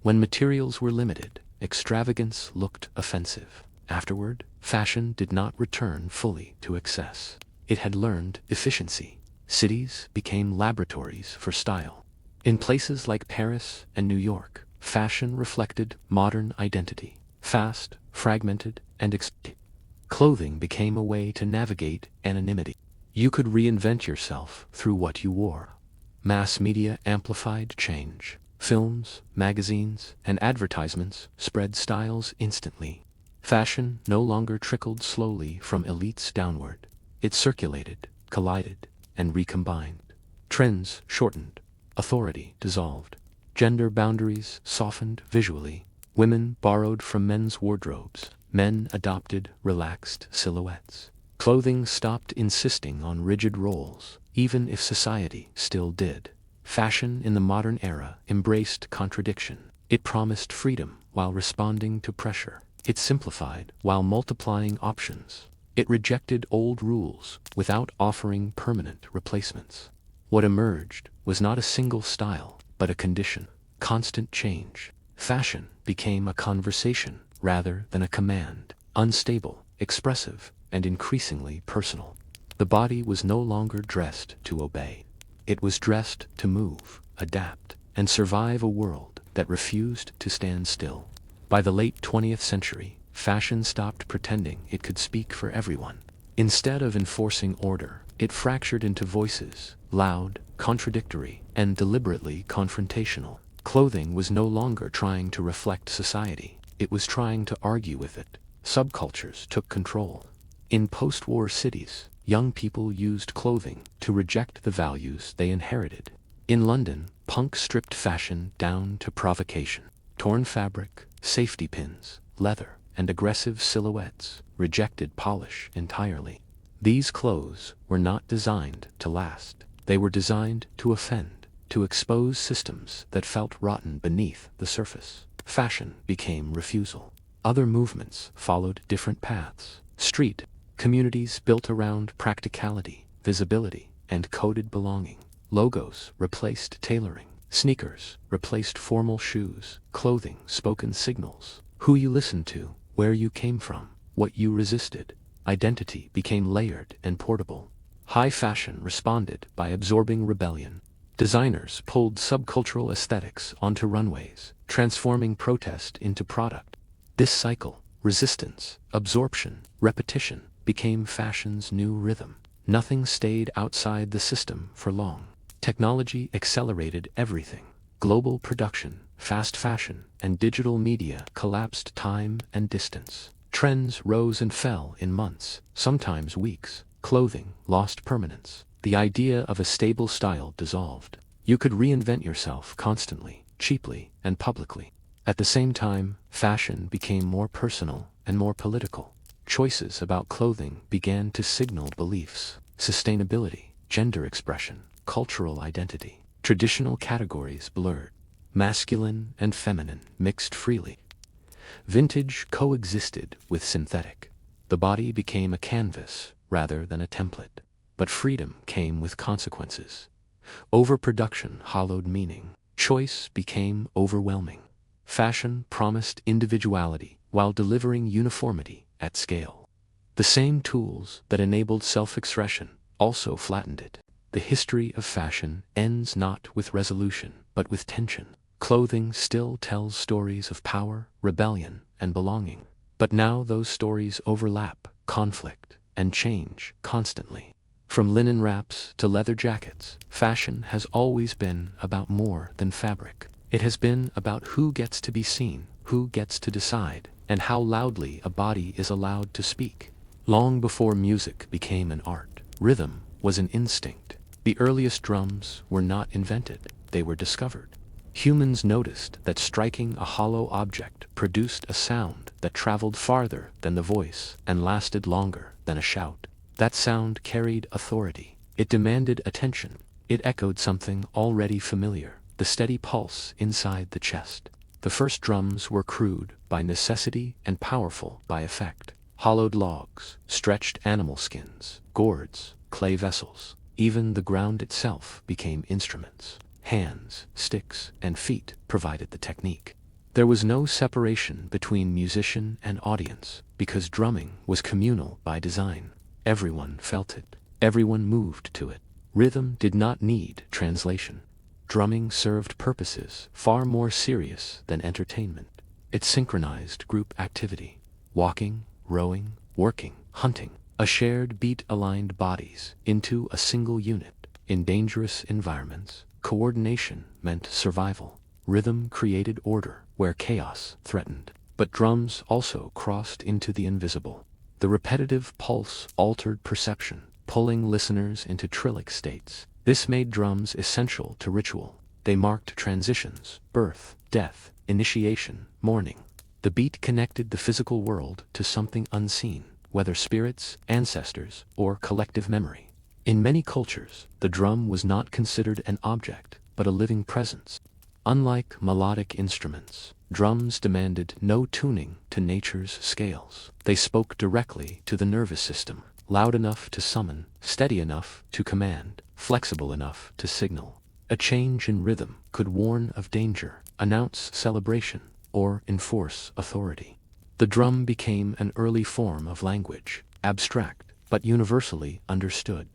When materials were limited, extravagance looked offensive. Afterward, fashion did not return fully to excess. It had learned efficiency. Cities became laboratories for style. In places like Paris and New York, fashion reflected modern identity. Fast, fragmented, and clothing became a way to navigate anonymity. You could reinvent yourself through what you wore. Mass media amplified change. Films, magazines, and advertisements spread styles instantly. Fashion no longer trickled slowly from elites downward. It circulated, collided, and recombined. Trends shortened. Authority dissolved. Gender boundaries softened visually. Women borrowed from men's wardrobes. Men adopted relaxed silhouettes. Clothing stopped insisting on rigid roles, even if society still did. Fashion in the modern era embraced contradiction. It promised freedom while responding to pressure. It simplified while multiplying options. It rejected old rules without offering permanent replacements. What emerged was not a single style, but a condition. Constant change. Fashion became a conversation rather than a command. Unstable, expressive, and increasingly personal. The body was no longer dressed to obey. It was dressed to move, adapt, and survive a world that refused to stand still. By the late 20th century, fashion stopped pretending it could speak for everyone. Instead of enforcing order, it fractured into voices, loud, contradictory, and deliberately confrontational. Clothing was no longer trying to reflect society. It was trying to argue with it. Subcultures took control. In post-war cities, young people used clothing to reject the values they inherited. In London, punk stripped fashion down to provocation. Torn fabric, safety pins, leather, and aggressive silhouettes rejected polish entirely. These clothes were not designed to last. They were designed to offend, to expose systems that felt rotten beneath the surface. Fashion became refusal. Other movements followed different paths. Street communities built around practicality, visibility, and coded belonging. Logos replaced tailoring. Sneakers replaced formal shoes. Clothing spoken signals. Who you listened to, where you came from, what you resisted. Identity became layered and portable. High fashion responded by absorbing rebellion. Designers pulled subcultural aesthetics onto runways, transforming protest into product. This cycle, resistance, absorption, repetition, became fashion's new rhythm. Nothing stayed outside the system for long. Technology accelerated everything. Global production, fast fashion, and digital media collapsed time and distance. Trends rose and fell in months, sometimes weeks. Clothing lost permanence. The idea of a stable style dissolved. You could reinvent yourself constantly, cheaply, and publicly. At the same time, fashion became more personal and more political. Choices about clothing began to signal beliefs, sustainability, gender expression, cultural identity. Traditional categories blurred. Masculine and feminine mixed freely. Vintage coexisted with synthetic. The body became a canvas rather than a template. But freedom came with consequences. Overproduction hollowed meaning. Choice became overwhelming. Fashion promised individuality while delivering uniformity at scale. The same tools that enabled self-expression also flattened it. The history of fashion ends not with resolution, but with tension. Clothing still tells stories of power, rebellion, and belonging. But now those stories overlap, conflict, and change constantly. From linen wraps to leather jackets, fashion has always been about more than fabric. It has been about who gets to be seen, who gets to decide, and how loudly a body is allowed to speak. Long before music became an art, rhythm was an instinct. The earliest drums were not invented, they were discovered. Humans noticed that striking a hollow object produced a sound that traveled farther than the voice and lasted longer than a shout. That sound carried authority. It demanded attention. It echoed something already familiar, the steady pulse inside the chest. The first drums were crude by necessity and powerful by effect. Hollowed logs, stretched animal skins, gourds, clay vessels. Even the ground itself became instruments. Hands, sticks, and feet provided the technique. There was no separation between musician and audience, because drumming was communal by design. Everyone felt it. Everyone moved to it. Rhythm did not need translation. Drumming served purposes far more serious than entertainment. It synchronized group activity. Walking, rowing, working, hunting. A shared beat aligned bodies into a single unit. In dangerous environments, coordination meant survival. Rhythm created order where chaos threatened. But drums also crossed into the invisible. The repetitive pulse altered perception, pulling listeners into trillic states. This made drums essential to ritual. They marked transitions, birth, death, initiation, mourning. The beat connected the physical world to something unseen, whether spirits, ancestors, or collective memory. In many cultures, the drum was not considered an object, but a living presence. Unlike melodic instruments, drums demanded no tuning to nature's scales. They spoke directly to the nervous system, loud enough to summon, steady enough to command, flexible enough to signal. A change in rhythm could warn of danger, announce celebration, or enforce authority. The drum became an early form of language, abstract, but universally understood.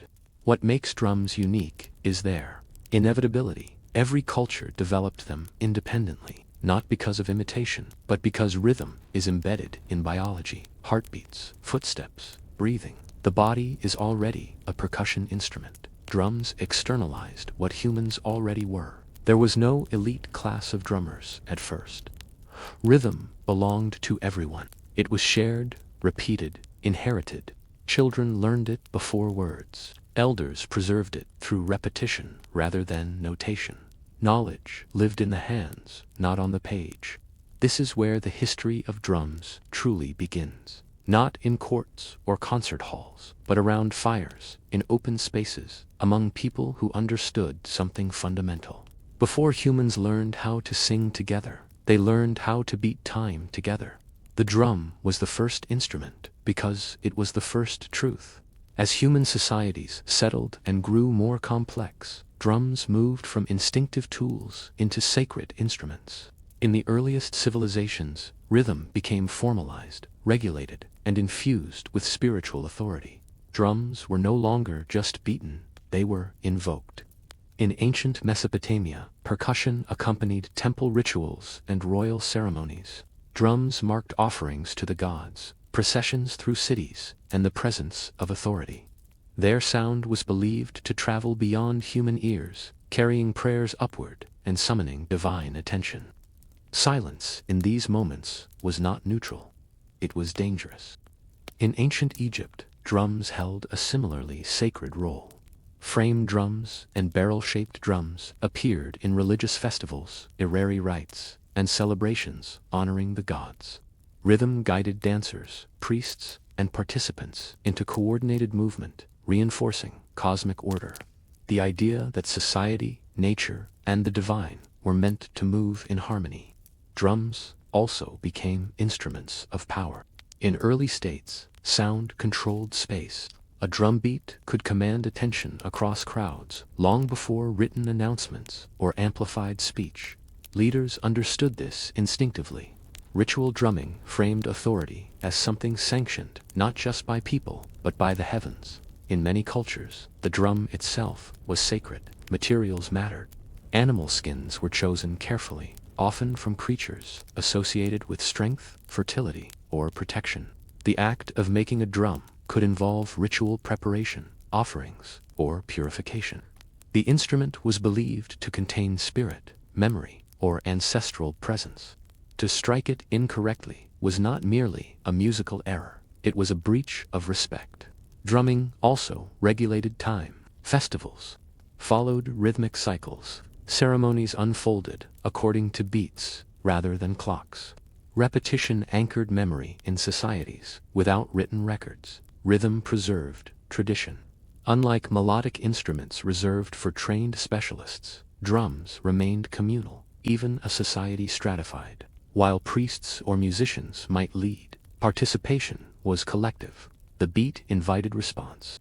What makes drums unique is their inevitability. Every culture developed them independently, not because of imitation, but because rhythm is embedded in biology. Heartbeats, footsteps, breathing. The body is already a percussion instrument. Drums externalized what humans already were. There was no elite class of drummers at first. Rhythm belonged to everyone. It was shared, repeated, inherited. Children learned it before words. Elders preserved it through repetition rather than notation. Knowledge lived in the hands, not on the page. This is where the history of drums truly begins. Not in courts or concert halls, but around fires, in open spaces, among people who understood something fundamental. Before humans learned how to sing together, they learned how to beat time together. The drum was the first instrument because it was the first truth. As human societies settled and grew more complex, drums moved from instinctive tools into sacred instruments. In the earliest civilizations, rhythm became formalized, regulated, and infused with spiritual authority. Drums were no longer just beaten, they were invoked. In ancient Mesopotamia, percussion accompanied temple rituals and royal ceremonies. Drums marked offerings to the gods, processions through cities, and the presence of authority. Their sound was believed to travel beyond human ears, carrying prayers upward and summoning divine attention. Silence in these moments was not neutral. It was dangerous. In ancient Egypt, drums held a similarly sacred role. Frame drums and barrel-shaped drums appeared in religious festivals, irari rites, and celebrations honoring the gods. Rhythm guided dancers, priests, and participants into coordinated movement, reinforcing cosmic order. The idea that society, nature, and the divine were meant to move in harmony. Drums also became instruments of power. In early states, sound controlled space. A drum beat could command attention across crowds long before written announcements or amplified speech. Leaders understood this instinctively. Ritual drumming framed authority as something sanctioned not just by people, but by the heavens. In many cultures, the drum itself was sacred. Materials mattered. Animal skins were chosen carefully, often from creatures associated with strength, fertility, or protection. The act of making a drum could involve ritual preparation, offerings, or purification. The instrument was believed to contain spirit, memory, or ancestral presence. To strike it incorrectly was not merely a musical error, it was a breach of respect. Drumming also regulated time. Festivals followed rhythmic cycles. Ceremonies unfolded according to beats rather than clocks. Repetition anchored memory in societies without written records. Rhythm preserved tradition. Unlike melodic instruments reserved for trained specialists, drums remained communal, even a society stratified. While priests or musicians might lead, participation was collective. The beat invited response.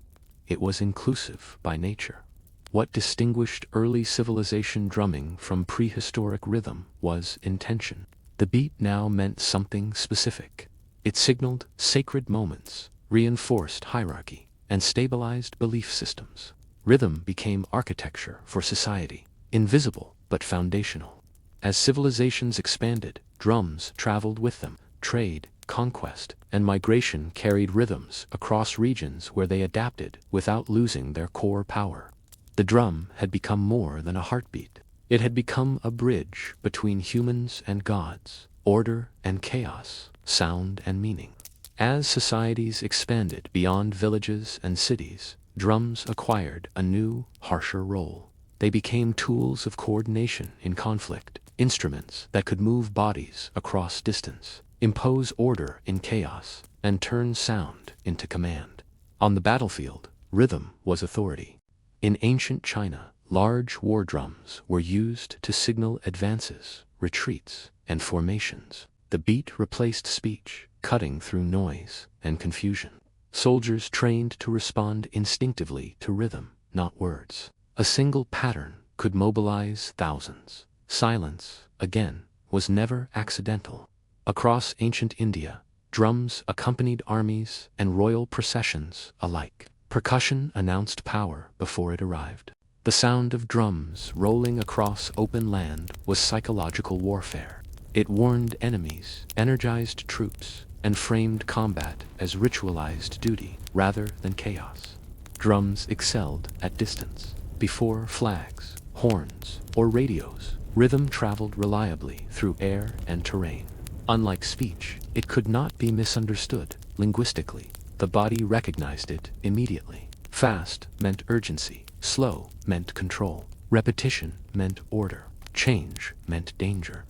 It was inclusive by nature. What distinguished early civilization drumming from prehistoric rhythm was intention. The beat now meant something specific. It signaled sacred moments, reinforced hierarchy, and stabilized belief systems. Rhythm became architecture for society, invisible but foundational. As civilizations expanded, drums traveled with them. Trade, conquest, and migration carried rhythms across regions where they adapted without losing their core power. The drum had become more than a heartbeat. It had become a bridge between humans and gods, order and chaos, sound and meaning. As societies expanded beyond villages and cities, drums acquired a new, harsher role. They became tools of coordination in conflict, instruments that could move bodies across distance, impose order in chaos, and turn sound into command. On the battlefield, rhythm was authority. In ancient China, large war drums were used to signal advances, retreats, and formations. The beat replaced speech, cutting through noise and confusion. Soldiers trained to respond instinctively to rhythm, not words. A single pattern could mobilize thousands. Silence, again, was never accidental. Across ancient India, drums accompanied armies and royal processions alike. Percussion announced power before it arrived. The sound of drums rolling across open land was psychological warfare. It warned enemies, energized troops, and framed combat as ritualized duty rather than chaos. Drums excelled at distance. Before flags, horns, or radios, rhythm traveled reliably through air and terrain. Unlike speech, it could not be misunderstood. Linguistically, the body recognized it immediately. Fast meant urgency, slow meant control, repetition meant order, change meant danger.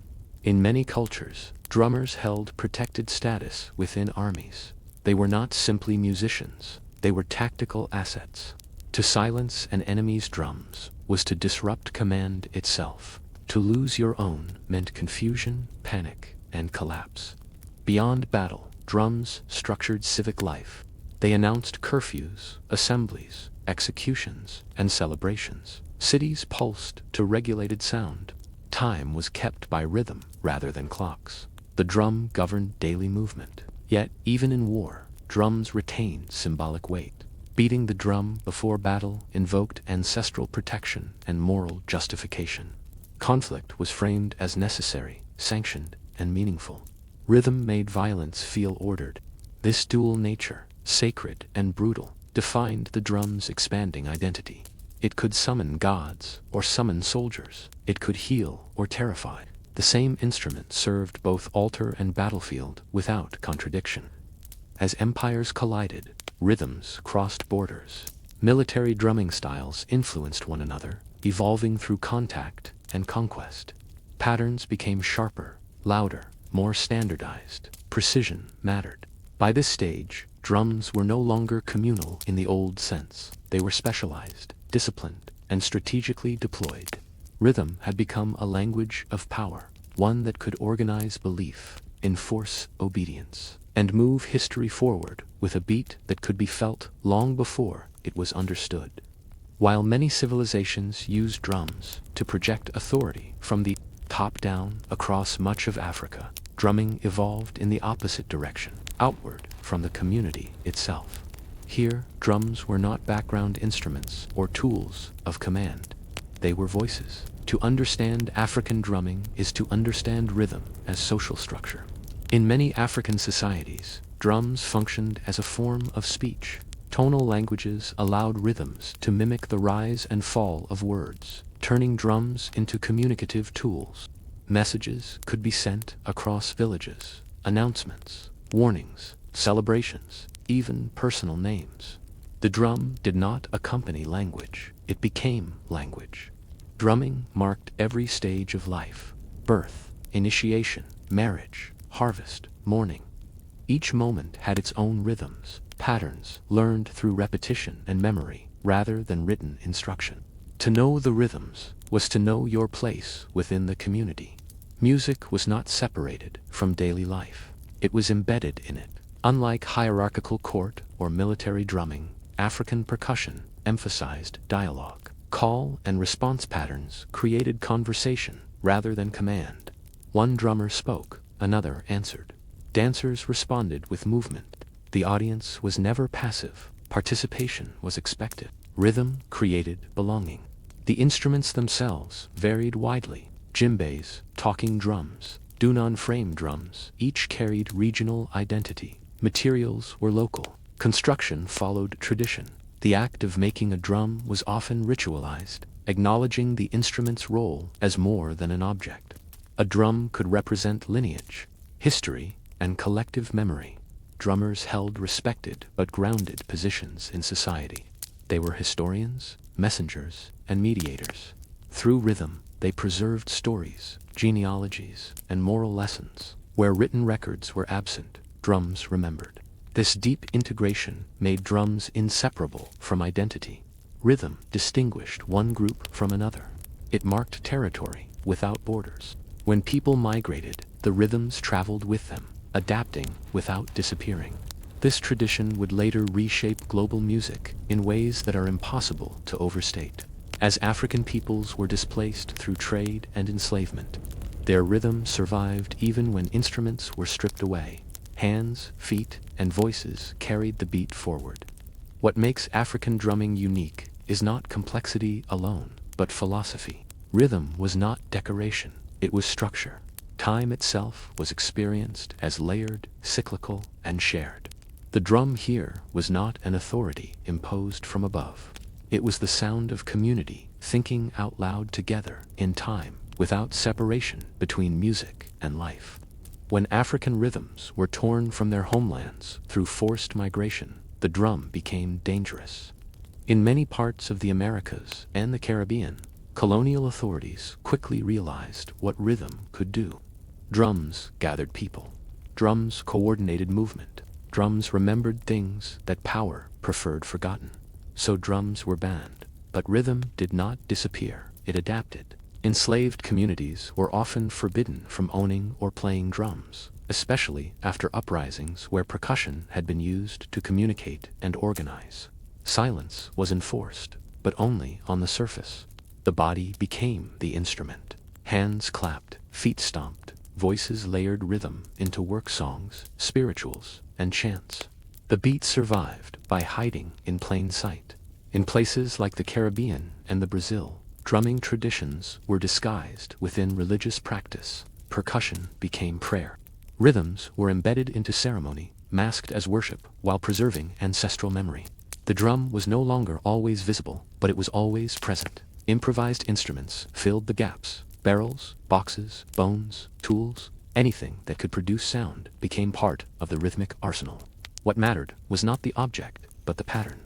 In many cultures, drummers held protected status within armies. They were not simply musicians, they were tactical assets. To silence an enemy's drums was to disrupt command itself. To lose your own meant confusion, panic, and collapse. Beyond battle, drums structured civic life. They announced curfews, assemblies, executions, and celebrations. Cities pulsed to regulated sound. Time was kept by rhythm rather than clocks. The drum governed daily movement. Yet, even in war, drums retained symbolic weight. Beating the drum before battle invoked ancestral protection and moral justification. Conflict was framed as necessary, sanctioned, and meaningful. Rhythm made violence feel ordered. This dual nature, sacred and brutal, defined the drum's expanding identity. It could summon gods or summon soldiers. It could heal or terrify. The same instrument served both altar and battlefield without contradiction. As empires collided, rhythms crossed borders. Military drumming styles influenced one another, evolving through contact and conquest. Patterns became sharper, louder, more standardized. Precision mattered. By this stage, drums were no longer communal in the old sense. They were specialized, disciplined, and strategically deployed. Rhythm had become a language of power, one that could organize belief, enforce obedience, and move history forward with a beat that could be felt long before it was understood. While many civilizations used drums to project authority from the top down across much of Africa, drumming evolved in the opposite direction, outward from the community itself. Here, drums were not background instruments or tools of command. They were voices. To understand African drumming is to understand rhythm as social structure. In many African societies, drums functioned as a form of speech. Tonal languages allowed rhythms to mimic the rise and fall of words, turning drums into communicative tools. Messages could be sent across villages, announcements, warnings, celebrations, even personal names. The drum did not accompany language, it became language. Drumming marked every stage of life: birth, initiation, marriage, harvest, mourning. Each moment had its own rhythms, patterns learned through repetition and memory, rather than written instruction. To know the rhythms was to know your place within the community. Music was not separated from daily life. It was embedded in it. Unlike hierarchical court or military drumming, African percussion emphasized dialogue. Call and response patterns created conversation rather than command. One drummer spoke, another answered. Dancers responded with movement. The audience was never passive. Participation was expected. Rhythm created belonging. The instruments themselves varied widely. Djembes, talking drums, Dunan frame drums, each carried regional identity. Materials were local. Construction followed tradition. The act of making a drum was often ritualized, acknowledging the instrument's role as more than an object. A drum could represent lineage, history, and collective memory. Drummers held respected but grounded positions in society. They were historians, messengers, and mediators. Through rhythm, they preserved stories, genealogies, and moral lessons. Where written records were absent, drums remembered. This deep integration made drums inseparable from identity. Rhythm distinguished one group from another. It marked territory without borders. When people migrated, the rhythms traveled with them, adapting without disappearing. This tradition would later reshape global music in ways that are impossible to overstate. As African peoples were displaced through trade and enslavement, their rhythm survived even when instruments were stripped away. Hands, feet, and voices carried the beat forward. What makes African drumming unique is not complexity alone, but philosophy. Rhythm was not decoration, it was structure. Time itself was experienced as layered, cyclical, and shared. The drum here was not an authority imposed from above. It was the sound of community thinking out loud together in time, without separation between music and life. When African rhythms were torn from their homelands through forced migration, the drum became dangerous. In many parts of the Americas and the Caribbean, colonial authorities quickly realized what rhythm could do. Drums gathered people. Drums coordinated movement. Drums remembered things that power preferred forgotten. So drums were banned. But rhythm did not disappear, it adapted. Enslaved communities were often forbidden from owning or playing drums, especially after uprisings where percussion had been used to communicate and organize. Silence was enforced, but only on the surface. The body became the instrument. Hands clapped, feet stomped, voices layered rhythm into work songs, spirituals, and chants. The beat survived by hiding in plain sight. In places like the Caribbean and the Brazil, drumming traditions were disguised within religious practice. Percussion became prayer. Rhythms were embedded into ceremony, masked as worship, while preserving ancestral memory. The drum was no longer always visible, but it was always present. Improvised instruments filled the gaps. Barrels, boxes, bones, tools, anything that could produce sound became part of the rhythmic arsenal. What mattered was not the object, but the pattern.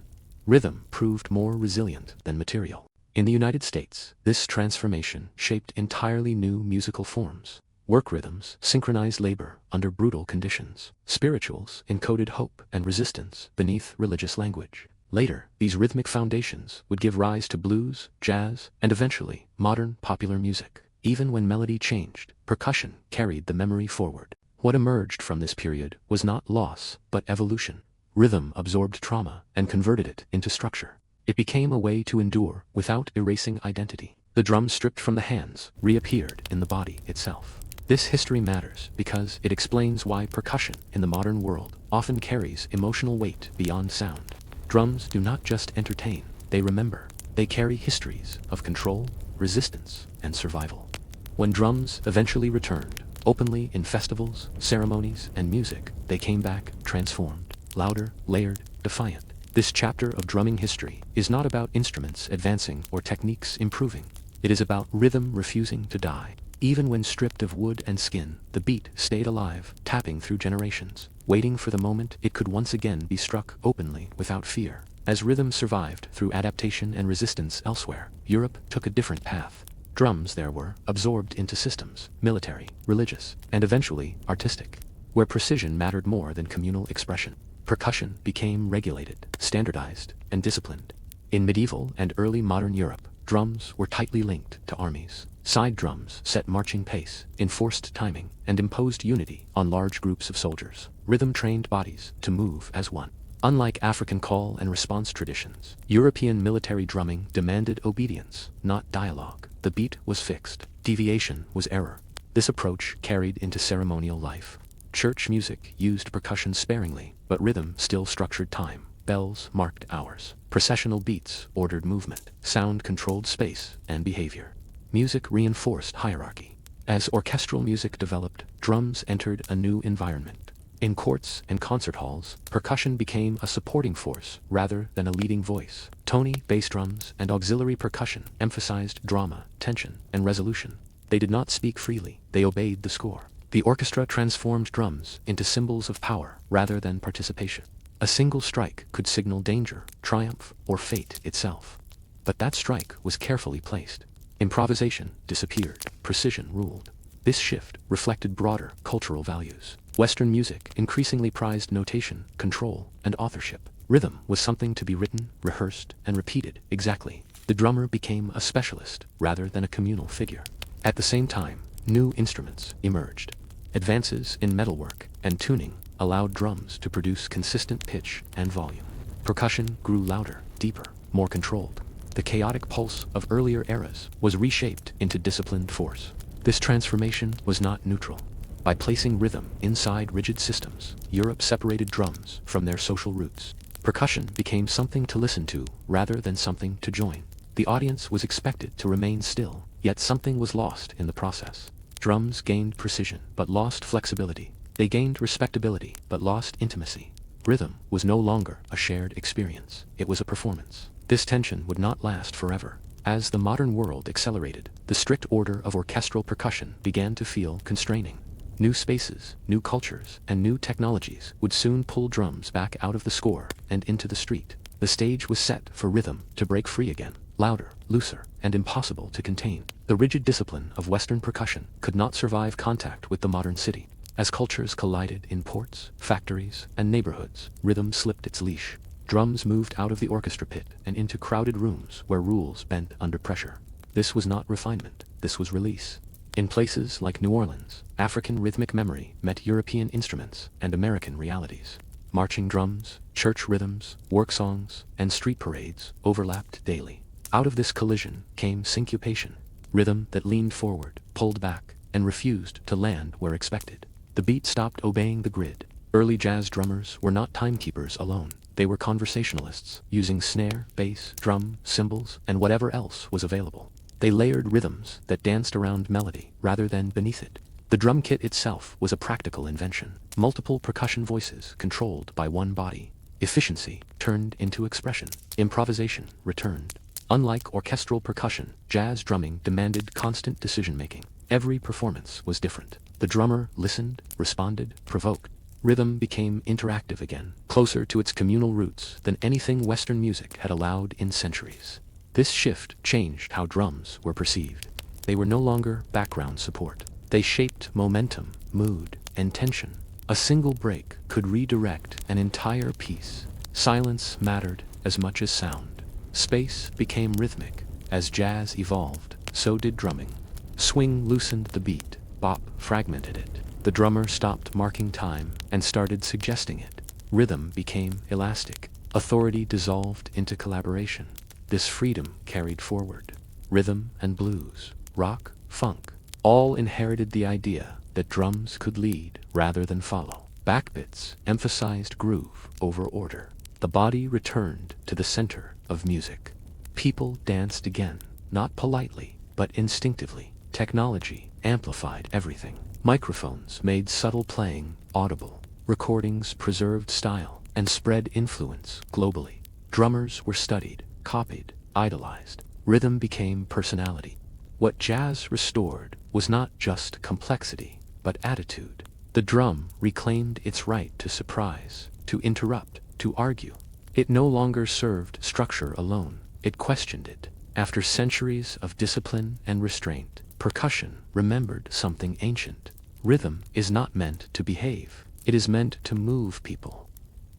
Rhythm proved more resilient than material. In the United States, this transformation shaped entirely new musical forms. Work rhythms synchronized labor under brutal conditions. Spirituals encoded hope and resistance beneath religious language. Later, these rhythmic foundations would give rise to blues, jazz, and eventually, modern popular music. Even when melody changed, percussion carried the memory forward. What emerged from this period was not loss, but evolution. Rhythm absorbed trauma and converted it into structure. It became a way to endure without erasing identity. The drum stripped from the hands reappeared in the body itself. This history matters because it explains why percussion in the modern world often carries emotional weight beyond sound. Drums do not just entertain, they remember. They carry histories of control, resistance, and survival. When drums eventually returned, openly in festivals, ceremonies, and music, they came back transformed, louder, layered, defiant. This chapter of drumming history is not about instruments advancing or techniques improving. It is about rhythm refusing to die. Even when stripped of wood and skin, the beat stayed alive, tapping through generations, waiting for the moment it could once again be struck openly without fear. As rhythm survived through adaptation and resistance elsewhere, Europe took a different path. Drums there were absorbed into systems, military, religious, and eventually artistic, where precision mattered more than communal expression. Percussion became regulated, standardized, and disciplined. In medieval and early modern Europe, drums were tightly linked to armies. Side drums set marching pace, enforced timing, and imposed unity on large groups of soldiers. Rhythm trained bodies to move as one. Unlike African call and response traditions, European military drumming demanded obedience, not dialogue. The beat was fixed. Deviation was error. This approach carried into ceremonial life. Church music used percussion sparingly, but rhythm still structured time. Bells marked hours. Processional beats ordered movement. Sound controlled space and behavior. Music reinforced hierarchy. As orchestral music developed, drums entered a new environment. In courts and concert halls, percussion became a supporting force rather than a leading voice. Tony, bass drums, and auxiliary percussion emphasized drama, tension, and resolution. They did not speak freely, they obeyed the score. The orchestra transformed drums into symbols of power rather than participation. A single strike could signal danger, triumph, or fate itself. But that strike was carefully placed. Improvisation disappeared, precision ruled. This shift reflected broader cultural values. Western music increasingly prized notation, control, and authorship. Rhythm was something to be written, rehearsed, and repeated exactly. The drummer became a specialist rather than a communal figure. At the same time, new instruments emerged. Advances in metalwork and tuning allowed drums to produce consistent pitch and volume. Percussion grew louder, deeper, more controlled. The chaotic pulse of earlier eras was reshaped into disciplined force. This transformation was not neutral. By placing rhythm inside rigid systems, Europe separated drums from their social roots. Percussion became something to listen to rather than something to join. The audience was expected to remain still, yet something was lost in the process. Drums gained precision, but lost flexibility. They gained respectability, but lost intimacy. Rhythm was no longer a shared experience. It was a performance. This tension would not last forever. As the modern world accelerated, the strict order of orchestral percussion began to feel constraining. New spaces, new cultures, and new technologies would soon pull drums back out of the score and into the street. The stage was set for rhythm to break free again, louder, looser, and impossible to contain. The rigid discipline of Western percussion could not survive contact with the modern city. As cultures collided in ports, factories, and neighborhoods, rhythm slipped its leash. Drums moved out of the orchestra pit and into crowded rooms where rules bent under pressure. This was not refinement, this was release. In places like New Orleans, African rhythmic memory met European instruments and American realities. Marching drums, church rhythms, work songs, and street parades overlapped daily. Out of this collision came syncopation, rhythm that leaned forward, pulled back, and refused to land where expected. The beat stopped obeying the grid. Early jazz drummers were not timekeepers alone. They were conversationalists, using snare, bass, drum, cymbals, and whatever else was available. They layered rhythms that danced around melody rather than beneath it. The drum kit itself was a practical invention. Multiple percussion voices controlled by one body. Efficiency turned into expression. Improvisation returned. Unlike orchestral percussion, jazz drumming demanded constant decision-making. Every performance was different. The drummer listened, responded, provoked. Rhythm became interactive again, closer to its communal roots than anything Western music had allowed in centuries. This shift changed how drums were perceived. They were no longer background support. They shaped momentum, mood, and tension. A single break could redirect an entire piece. Silence mattered as much as sound. Space became rhythmic. As jazz evolved, so did drumming. Swing loosened the beat. Bop fragmented it. The drummer stopped marking time and started suggesting it. Rhythm became elastic. Authority dissolved into collaboration. This freedom carried forward. Rhythm and blues, rock, funk, all inherited the idea that drums could lead rather than follow. Backbeats emphasized groove over order. The body returned to the center of music. People danced again, not politely, but instinctively. Technology amplified everything. Microphones made subtle playing audible. Recordings preserved style and spread influence globally. Drummers were studied, copied, idolized. Rhythm became personality. What jazz restored was not just complexity, but attitude. The drum reclaimed its right to surprise, to interrupt, to argue. It no longer served structure alone, it questioned it. After centuries of discipline and restraint, percussion remembered something ancient. Rhythm is not meant to behave, it is meant to move people.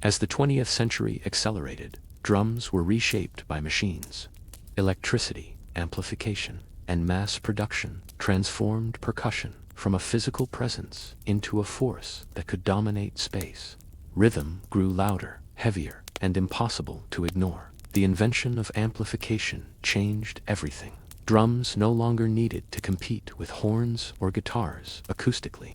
As the 20th century accelerated, drums were reshaped by machines. Electricity, amplification, and mass production transformed percussion from a physical presence into a force that could dominate space. Rhythm grew louder, heavier, and impossible to ignore. The invention of amplification changed everything. Drums no longer needed to compete with horns or guitars acoustically.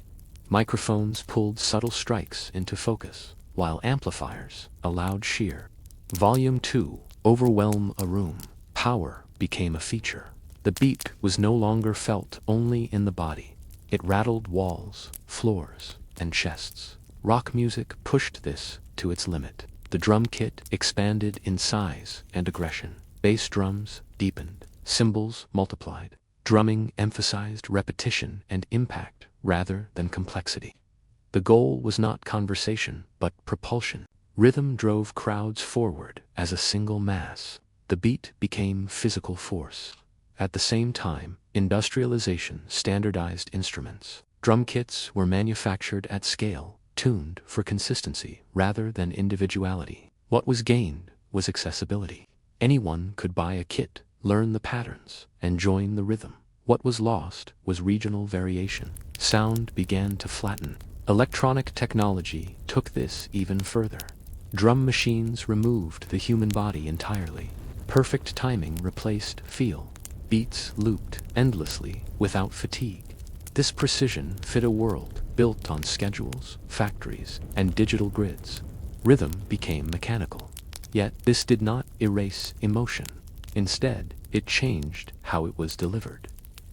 Microphones pulled subtle strikes into focus, while amplifiers allowed sheer volume to overwhelm a room. Power became a feature. The beat was no longer felt only in the body. It rattled walls, floors, and chests. Rock music pushed this to its limit. The drum kit expanded in size and aggression. Bass drums deepened. Cymbals multiplied. Drumming emphasized repetition and impact rather than complexity. The goal was not conversation, but propulsion. Rhythm drove crowds forward as a single mass. The beat became physical force. At the same time, industrialization standardized instruments. Drum kits were manufactured at scale, tuned for consistency rather than individuality. What was gained was accessibility. Anyone could buy a kit, learn the patterns, and join the rhythm. What was lost was regional variation. Sound began to flatten. Electronic technology took this even further. Drum machines removed the human body entirely. Perfect timing replaced feel. Beats looped endlessly without fatigue. This precision fit a world built on schedules, factories, and digital grids. Rhythm became mechanical. Yet this did not erase emotion. Instead, it changed how it was delivered.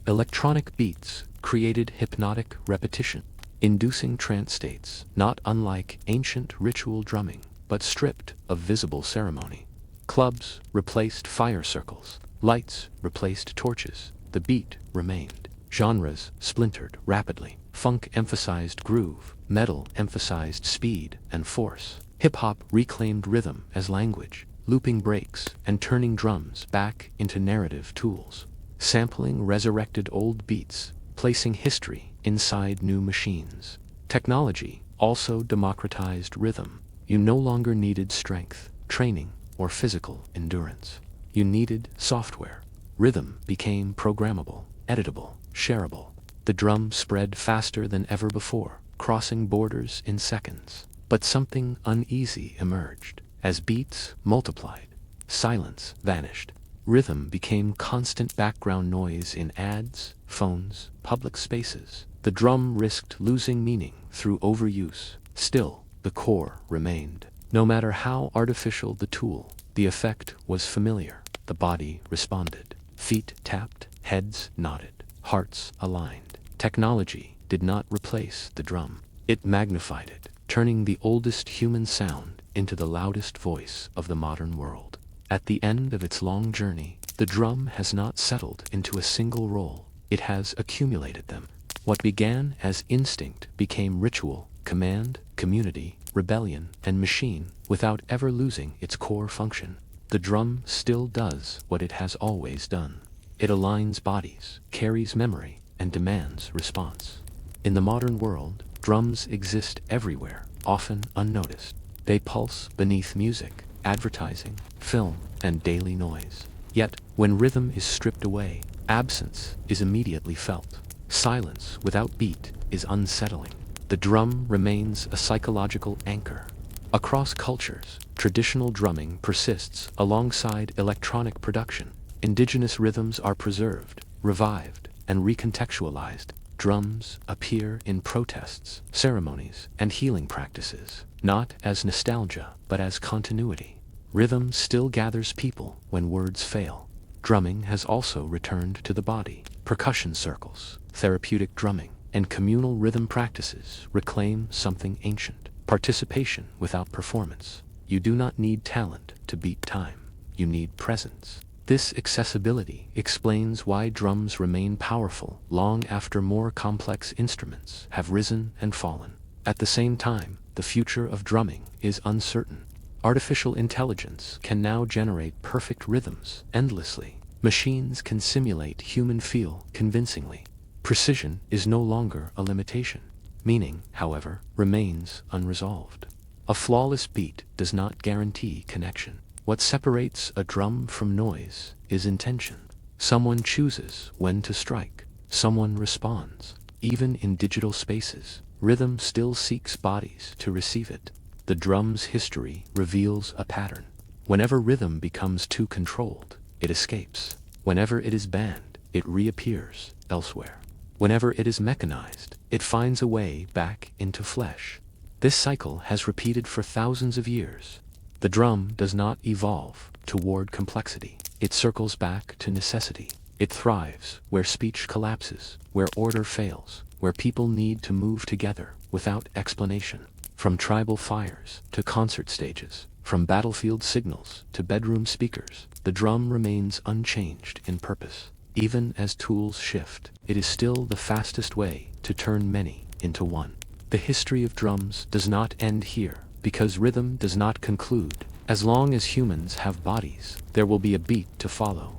Electronic beats created hypnotic repetition, inducing trance states not unlike ancient ritual drumming, but stripped of visible ceremony. Clubs replaced fire circles. Lights replaced torches. The beat remained. Genres splintered rapidly. Funk emphasized groove. Metal emphasized speed and force. Hip-hop reclaimed rhythm as language, looping breaks and turning drums back into narrative tools. Sampling resurrected old beats, placing history inside new machines. Technology also democratized rhythm. You no longer needed strength, training, or physical endurance. You needed software. Rhythm became programmable, editable, shareable. The drum spread faster than ever before, crossing borders in seconds. But something uneasy emerged. As beats multiplied, silence vanished. Rhythm became constant background noise in ads, phones, public spaces. The drum risked losing meaning through overuse. Still, the core remained. No matter how artificial the tool, the effect was familiar. The body responded. Feet tapped, heads nodded, hearts aligned. Technology did not replace the drum. It magnified it, turning the oldest human sound into the loudest voice of the modern world. At the end of its long journey, the drum has not settled into a single role. It has accumulated them. What began as instinct became ritual, command, community, rebellion, and machine without ever losing its core function. The drum still does what it has always done. It aligns bodies, carries memory, and demands response. In the modern world, drums exist everywhere, often unnoticed. They pulse beneath music, advertising, film, and daily noise. Yet, when rhythm is stripped away, absence is immediately felt. Silence without beat is unsettling. The drum remains a psychological anchor. Across cultures, traditional drumming persists alongside electronic production. Indigenous rhythms are preserved, revived, and recontextualized. Drums appear in protests, ceremonies, and healing practices, not as nostalgia, but as continuity. Rhythm still gathers people when words fail. Drumming has also returned to the body. Percussion circles, therapeutic drumming, and communal rhythm practices reclaim something ancient. Participation without performance. You do not need talent to beat time. You need presence. This accessibility explains why drums remain powerful long after more complex instruments have risen and fallen. At the same time, the future of drumming is uncertain. Artificial intelligence can now generate perfect rhythms endlessly. Machines can simulate human feel convincingly. Precision is no longer a limitation. Meaning, however, remains unresolved. A flawless beat does not guarantee connection. What separates a drum from noise is intention. Someone chooses when to strike. Someone responds. Even in digital spaces, rhythm still seeks bodies to receive it. The drum's history reveals a pattern. Whenever rhythm becomes too controlled, it escapes. Whenever it is banned, it reappears elsewhere. Whenever it is mechanized, it finds a way back into flesh. This cycle has repeated for thousands of years. The drum does not evolve toward complexity. It circles back to necessity. It thrives where speech collapses, where order fails, where people need to move together without explanation. From tribal fires to concert stages, from battlefield signals to bedroom speakers, the drum remains unchanged in purpose. Even as tools shift, it is still the fastest way to turn many into one. The history of drums does not end here, because rhythm does not conclude. As long as humans have bodies, there will be a beat to follow.